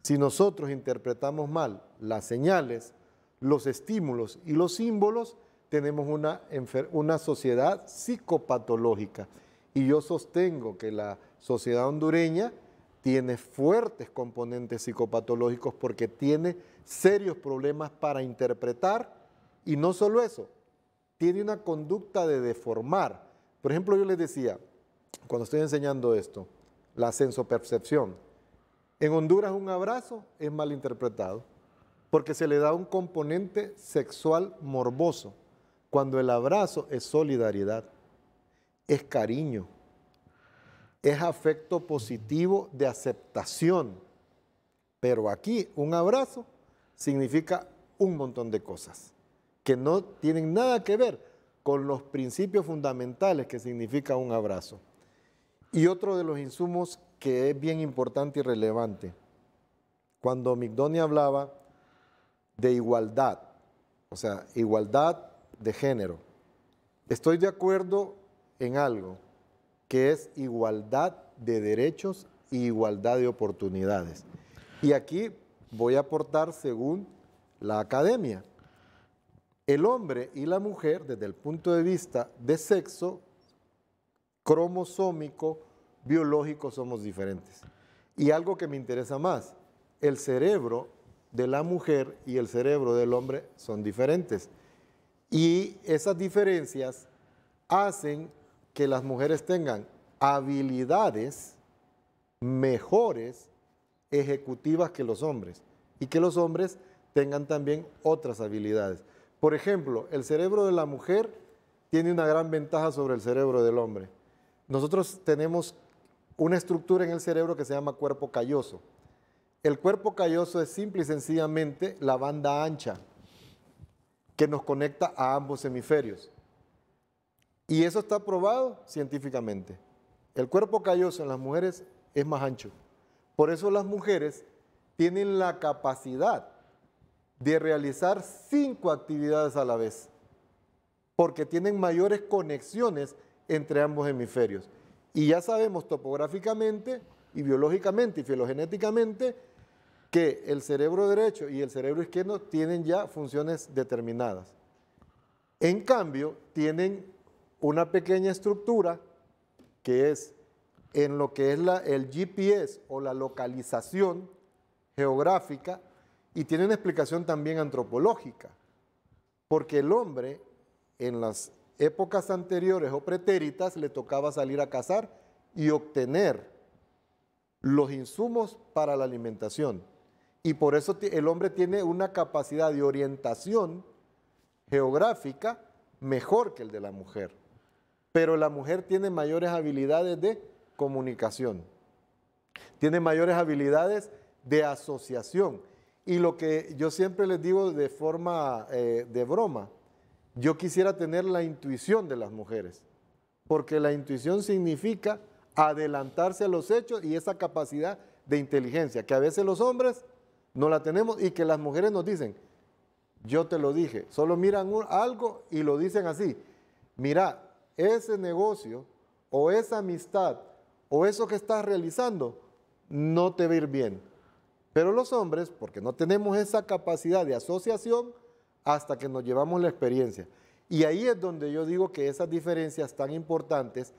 Si nosotros interpretamos mal las señales, los estímulos y los símbolos, tenemos una sociedad psicopatológica. Y yo sostengo que la sociedad hondureña tiene fuertes componentes psicopatológicos, porque tiene serios problemas para interpretar, y no solo eso, tiene una conducta de deformar. Por ejemplo, yo les decía, cuando estoy enseñando esto, la sensopercepción. En Honduras un abrazo es mal interpretado, porque se le da un componente sexual morboso, cuando el abrazo es solidaridad, es cariño, es afecto positivo de aceptación. Pero aquí un abrazo significa un montón de cosas que no tienen nada que ver con los principios fundamentales que significa un abrazo. Y otro de los insumos que es bien importante y relevante, cuando Migdonia hablaba de igualdad, o sea, igualdad de género, estoy de acuerdo en algo, que es igualdad de derechos y igualdad de oportunidades. Y aquí voy a aportar según la academia. El hombre y la mujer, desde el punto de vista de sexo, cromosómico, biológico, somos diferentes. Y algo que me interesa más, el cerebro de la mujer y el cerebro del hombre son diferentes. Y esas diferencias hacen que las mujeres tengan habilidades mejores ejecutivas que los hombres, y que los hombres tengan también otras habilidades. Por ejemplo, el cerebro de la mujer tiene una gran ventaja sobre el cerebro del hombre. Nosotros tenemos una estructura en el cerebro que se llama cuerpo calloso. El cuerpo calloso es simple y sencillamente la banda ancha que nos conecta a ambos hemisferios. Y eso está probado científicamente. El cuerpo calloso en las mujeres es más ancho. Por eso las mujeres tienen la capacidad de realizar 5 actividades a la vez, porque tienen mayores conexiones entre ambos hemisferios. Y ya sabemos topográficamente y biológicamente y filogenéticamente que el cerebro derecho y el cerebro izquierdo tienen ya funciones determinadas. En cambio, tienen una pequeña estructura que es en lo que es el GPS o la localización geográfica, y tiene una explicación también antropológica, porque el hombre en las épocas anteriores o pretéritas le tocaba salir a cazar y obtener los insumos para la alimentación, y por eso el hombre tiene una capacidad de orientación geográfica mejor que el de la mujer, pero la mujer tiene mayores habilidades de comunicación, tiene mayores habilidades de asociación. Y lo que yo siempre les digo de forma de broma, yo quisiera tener la intuición de las mujeres, porque la intuición significa adelantarse a los hechos y esa capacidad de inteligencia, que a veces los hombres no la tenemos y que las mujeres nos dicen, yo te lo dije, solo miran algo y lo dicen así, mira, ese negocio o esa amistad o eso que estás realizando no te va a ir bien. Pero los hombres, porque no tenemos esa capacidad de asociación hasta que nos llevamos la experiencia. Y ahí es donde yo digo que esas diferencias tan importantes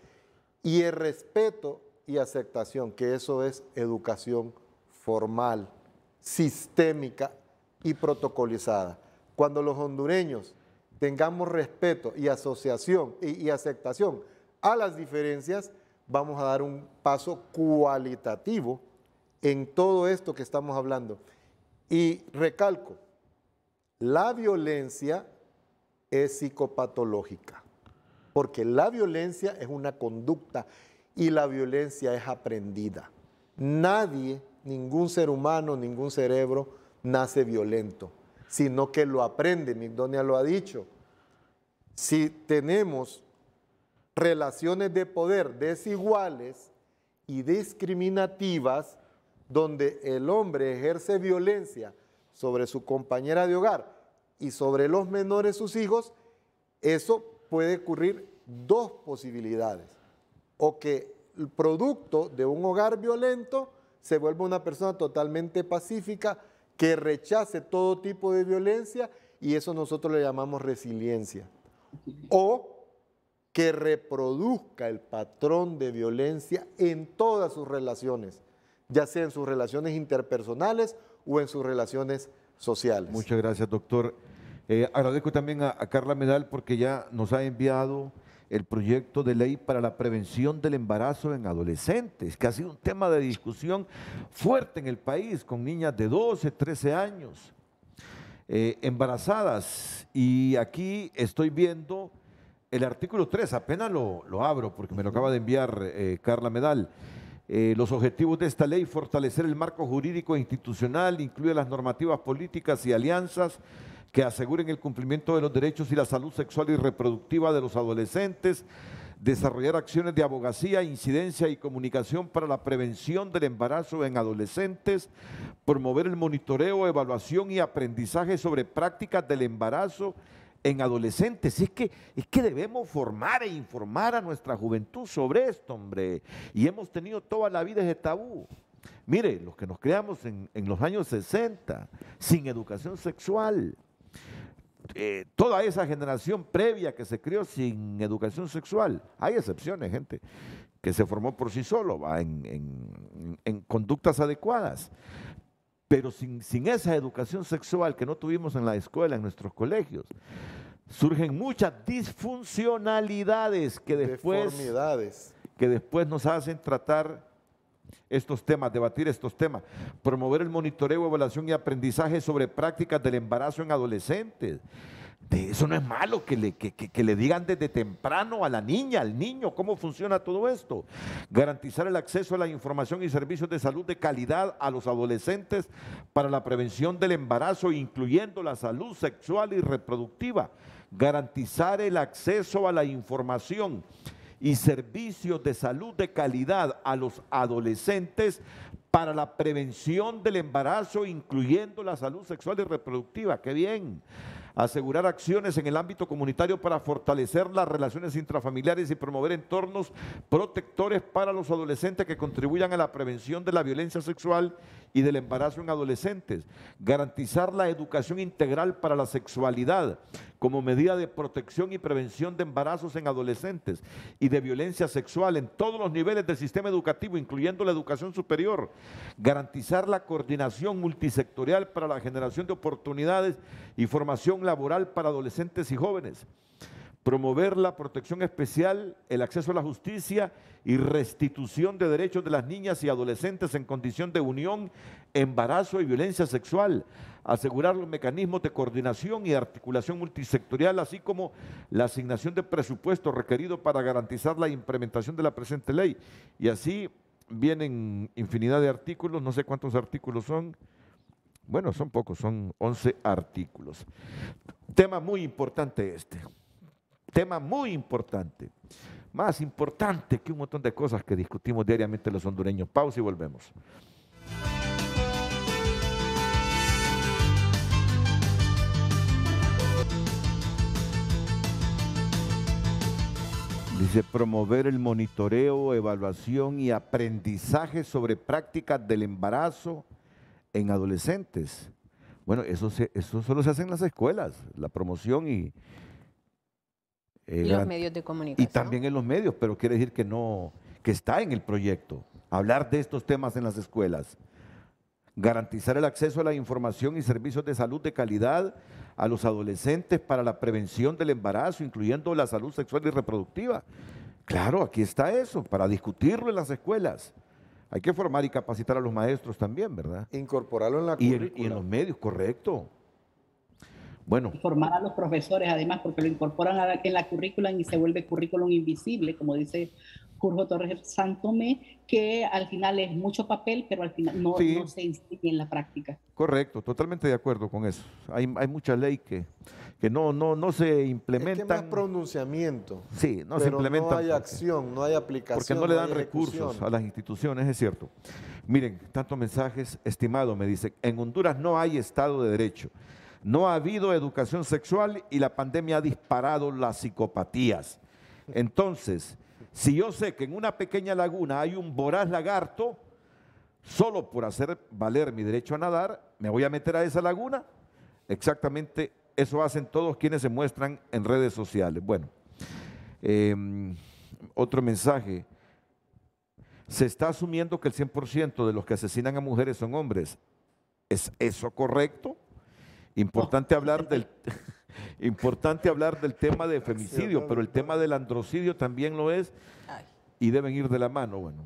y el respeto y aceptación, que eso es educación formal, sistémica y protocolizada. Cuando los hondureños tengamos respeto y asociación y aceptación a las diferencias, vamos a dar un paso cualitativo en todo esto que estamos hablando. Y recalco, la violencia es psicopatológica, porque la violencia es una conducta y la violencia es aprendida. Nadie, ningún ser humano, ningún cerebro nace violento, sino que lo aprende. Migdonia lo ha dicho. Si tenemos relaciones de poder desiguales y discriminativas, donde el hombre ejerce violencia sobre su compañera de hogar y sobre los menores, sus hijos, eso puede ocurrir 2 posibilidades. O que el producto de un hogar violento se vuelva una persona totalmente pacífica, que rechace todo tipo de violencia, y eso nosotros le llamamos resiliencia. O que reproduzca el patrón de violencia en todas sus relaciones, ya sea en sus relaciones interpersonales o en sus relaciones sociales. Muchas gracias, doctor. Agradezco también a Carla Medal porque ya nos ha enviado el proyecto de ley para la prevención del embarazo en adolescentes, que ha sido un tema de discusión fuerte en el país, con niñas de 12, 13 años embarazadas. Y aquí estoy viendo el artículo 3, apenas lo abro porque me lo acaba de enviar Carla Medal. Los objetivos de esta ley: fortalecer el marco jurídico e institucional, incluye las normativas políticas y alianzas que aseguren el cumplimiento de los derechos y la salud sexual y reproductiva de los adolescentes, desarrollar acciones de abogacía, incidencia y comunicación para la prevención del embarazo en adolescentes, promover el monitoreo, evaluación y aprendizaje sobre prácticas del embarazo en adolescentes. Es que debemos formar e informar a nuestra juventud sobre esto, hombre. Y hemos tenido toda la vida ese tabú. Mire, los que nos creamos en los años 60, sin educación sexual, toda esa generación previa que se crió sin educación sexual, hay excepciones, gente, que se formó por sí solo, en conductas adecuadas. Pero sin esa educación sexual que no tuvimos en la escuela, en nuestros colegios, surgen muchas disfuncionalidades que después nos hacen tratar estos temas, debatir estos temas. Promover el monitoreo, evaluación y aprendizaje sobre prácticas del embarazo en adolescentes. De eso no es malo que le digan desde temprano a la niña, al niño, cómo funciona todo esto. Garantizar el acceso a la información y servicios de salud de calidad a los adolescentes para la prevención del embarazo, incluyendo la salud sexual y reproductiva. Garantizar el acceso a la información y servicios de salud de calidad a los adolescentes para la prevención del embarazo, incluyendo la salud sexual y reproductiva. ¡Qué bien! Asegurar acciones en el ámbito comunitario para fortalecer las relaciones intrafamiliares y promover entornos protectores para los adolescentes que contribuyan a la prevención de la violencia sexual y del embarazo en adolescentes. Garantizar la educación integral para la sexualidad como medida de protección y prevención de embarazos en adolescentes y de violencia sexual en todos los niveles del sistema educativo, incluyendo la educación superior. Garantizar la coordinación multisectorial para la generación de oportunidades y formación laboral para adolescentes y jóvenes. Promover la protección especial, el acceso a la justicia y restitución de derechos de las niñas y adolescentes en condición de unión, embarazo y violencia sexual. Asegurar los mecanismos de coordinación y articulación multisectorial, así como la asignación de presupuesto requerido para garantizar la implementación de la presente ley. Y así vienen infinidad de artículos, no sé cuántos artículos son. Bueno, son pocos, son 11 artículos. Tema muy importante este. Tema muy importante, más importante que un montón de cosas que discutimos diariamente los hondureños. Pausa y volvemos. Dice, promover el monitoreo, evaluación y aprendizaje sobre prácticas del embarazo en adolescentes. Bueno, eso solo se hace en las escuelas, la promoción y los medios de comunicación. Y también en los medios, pero quiere decir que está en el proyecto. Hablar de estos temas en las escuelas. Garantizar el acceso a la información y servicios de salud de calidad a los adolescentes para la prevención del embarazo, incluyendo la salud sexual y reproductiva. Claro, aquí está eso, para discutirlo en las escuelas. Hay que formar y capacitar a los maestros también, ¿verdad? Incorporarlo en la currícula. Y en los medios, correcto. Bueno. Formar a los profesores, además, porque lo incorporan en la currícula y se vuelve currículum invisible, como dice Curjo Torres Santomé, que al final es mucho papel, pero al final no se enseña en la práctica. Correcto, totalmente de acuerdo con eso. Hay mucha ley que no se implementan. Es que más pronunciamiento. Sí, no se implementan. No hay acción, no hay aplicación. Porque no le dan recursos a las instituciones, es cierto. Miren, tantos mensajes, estimado, me dice, en Honduras no hay Estado de Derecho. No ha habido educación sexual y la pandemia ha disparado las psicopatías. Entonces, si yo sé que en una pequeña laguna hay un voraz lagarto, solo por hacer valer mi derecho a nadar, me voy a meter a esa laguna. Exactamente eso hacen todos quienes se muestran en redes sociales. Bueno, otro mensaje. Se está asumiendo que el 100% de los que asesinan a mujeres son hombres. ¿Es eso correcto? Importante hablar del tema de femicidio, pero el tema del androcidio también lo es y deben ir de la mano. Bueno,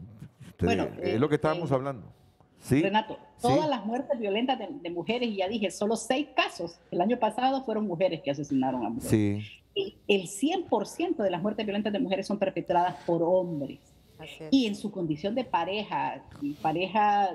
es lo que estábamos hablando. ¿Sí? Renato, todas las muertes violentas de mujeres, y ya dije, solo 6 casos el año pasado fueron mujeres que asesinaron a mujeres. Sí. El 100% de las muertes violentas de mujeres son perpetradas por hombres. Y en su condición de pareja,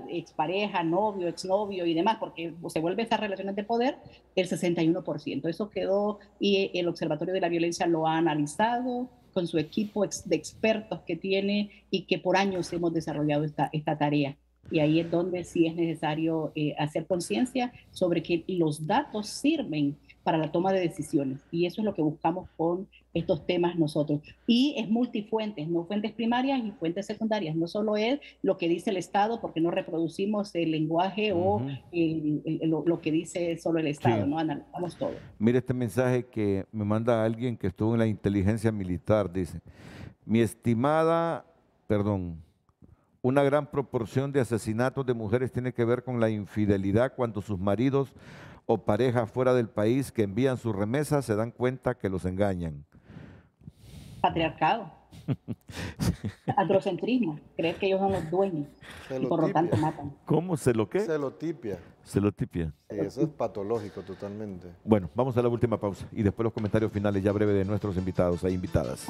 expareja, novio, exnovio y demás, porque se vuelve esas relaciones de poder, el 61%. Eso quedó y el Observatorio de la Violencia lo ha analizado con su equipo de expertos que tiene y que por años hemos desarrollado esta tarea. Y ahí es donde sí es necesario hacer conciencia sobre que los datos sirven para la toma de decisiones. Y eso es lo que buscamos con estos temas nosotros. Y es multifuentes, no fuentes primarias y fuentes secundarias. No solo es lo que dice el Estado, porque no reproducimos el lenguaje o lo que dice solo el Estado, ¿no? Analizamos todo. Mire este mensaje que me manda alguien que estuvo en la inteligencia militar. Dice, mi estimada, una gran proporción de asesinatos de mujeres tiene que ver con la infidelidad cuando sus maridos o parejas fuera del país que envían sus remesas se dan cuenta que los engañan. Patriarcado. Androcentrismo. Creer que ellos son los dueños y por lo tanto matan. ¿Cómo? ¿Qué? Celotipia. Celotipia. Sí, eso es patológico totalmente. Bueno, vamos a la última pausa y después los comentarios finales ya breve de nuestros invitados e invitadas.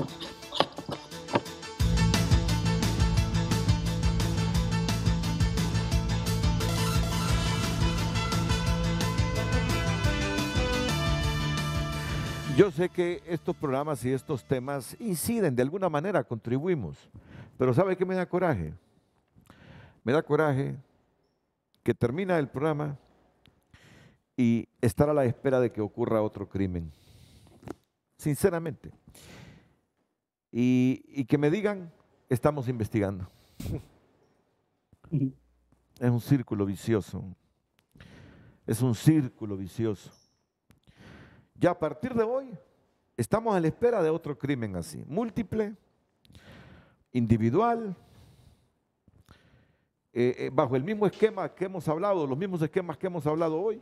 Yo sé que estos programas y estos temas inciden, de alguna manera contribuimos, pero ¿sabe qué me da coraje? Me da coraje que termina el programa y estar a la espera de que ocurra otro crimen, sinceramente. Y que me digan, estamos investigando. Es un círculo vicioso. Es un círculo vicioso. Ya a partir de hoy, estamos a la espera de otro crimen así, múltiple, individual, bajo el mismo esquema que hemos hablado, los mismos esquemas que hemos hablado hoy.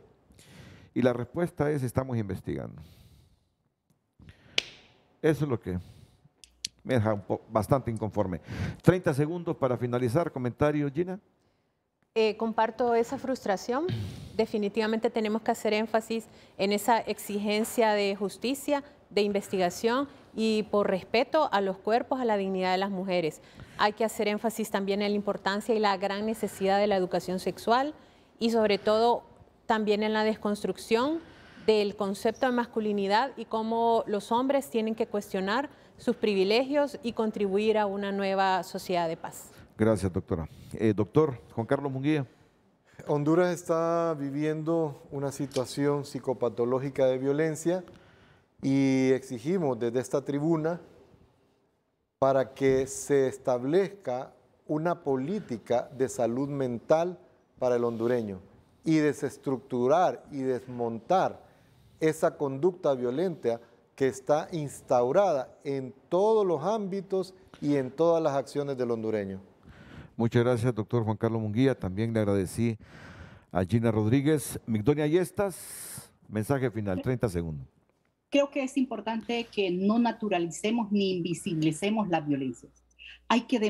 Y la respuesta es, estamos investigando. Eso es lo que me deja bastante inconforme. 30 segundos para finalizar. Comentario, Gina. Comparto esa frustración. Definitivamente tenemos que hacer énfasis en esa exigencia de justicia, de investigación y por respeto a los cuerpos, a la dignidad de las mujeres. Hay que hacer énfasis también en la importancia y la gran necesidad de la educación sexual y sobre todo también en la desconstrucción del concepto de masculinidad y cómo los hombres tienen que cuestionar sus privilegios y contribuir a una nueva sociedad de paz. Gracias, doctora. Doctor Juan Carlos Munguía. Honduras está viviendo una situación psicopatológica de violencia y exigimos desde esta tribuna para que se establezca una política de salud mental para el hondureño y desestructurar y desmontar esa conducta violenta que está instaurada en todos los ámbitos y en todas las acciones del hondureño. Muchas gracias, doctor Juan Carlos Munguía. También le agradecí a Gina Rodríguez. Migdonia Yestas, mensaje final, 30 segundos. Creo que es importante que no naturalicemos ni invisibilicemos las violencias. Hay que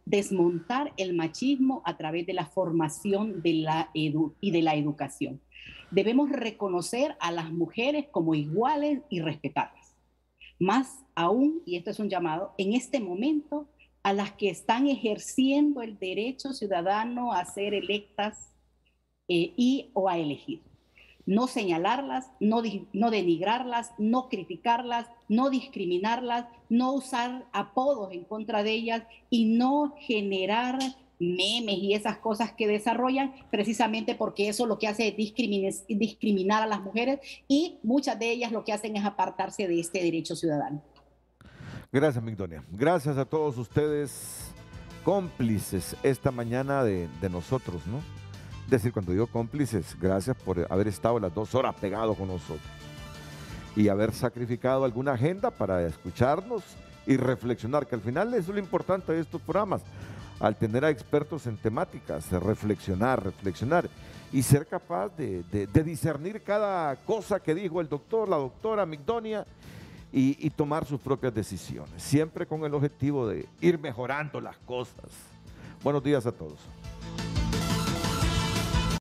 desmontar el machismo a través de la formación y de la educación. Debemos reconocer a las mujeres como iguales y respetarlas. Más aún, y esto es un llamado, en este momento a las que están ejerciendo el derecho ciudadano a ser electas o a elegir. No señalarlas, no denigrarlas, no criticarlas, no discriminarlas, no usar apodos en contra de ellas y no generar memes y esas cosas que desarrollan precisamente porque eso lo que hace es discriminar a las mujeres y muchas de ellas lo que hacen es apartarse de este derecho ciudadano. Gracias, Migdonia. Gracias a todos ustedes, cómplices esta mañana de nosotros, ¿no? Es decir, cuando digo cómplices, gracias por haber estado las 2 horas pegados con nosotros y haber sacrificado alguna agenda para escucharnos y reflexionar, que al final eso es lo importante de estos programas, al tener a expertos en temáticas, reflexionar y ser capaz de discernir cada cosa que dijo el doctor, la doctora Migdonia y tomar sus propias decisiones, siempre con el objetivo de ir mejorando las cosas. Buenos días a todos.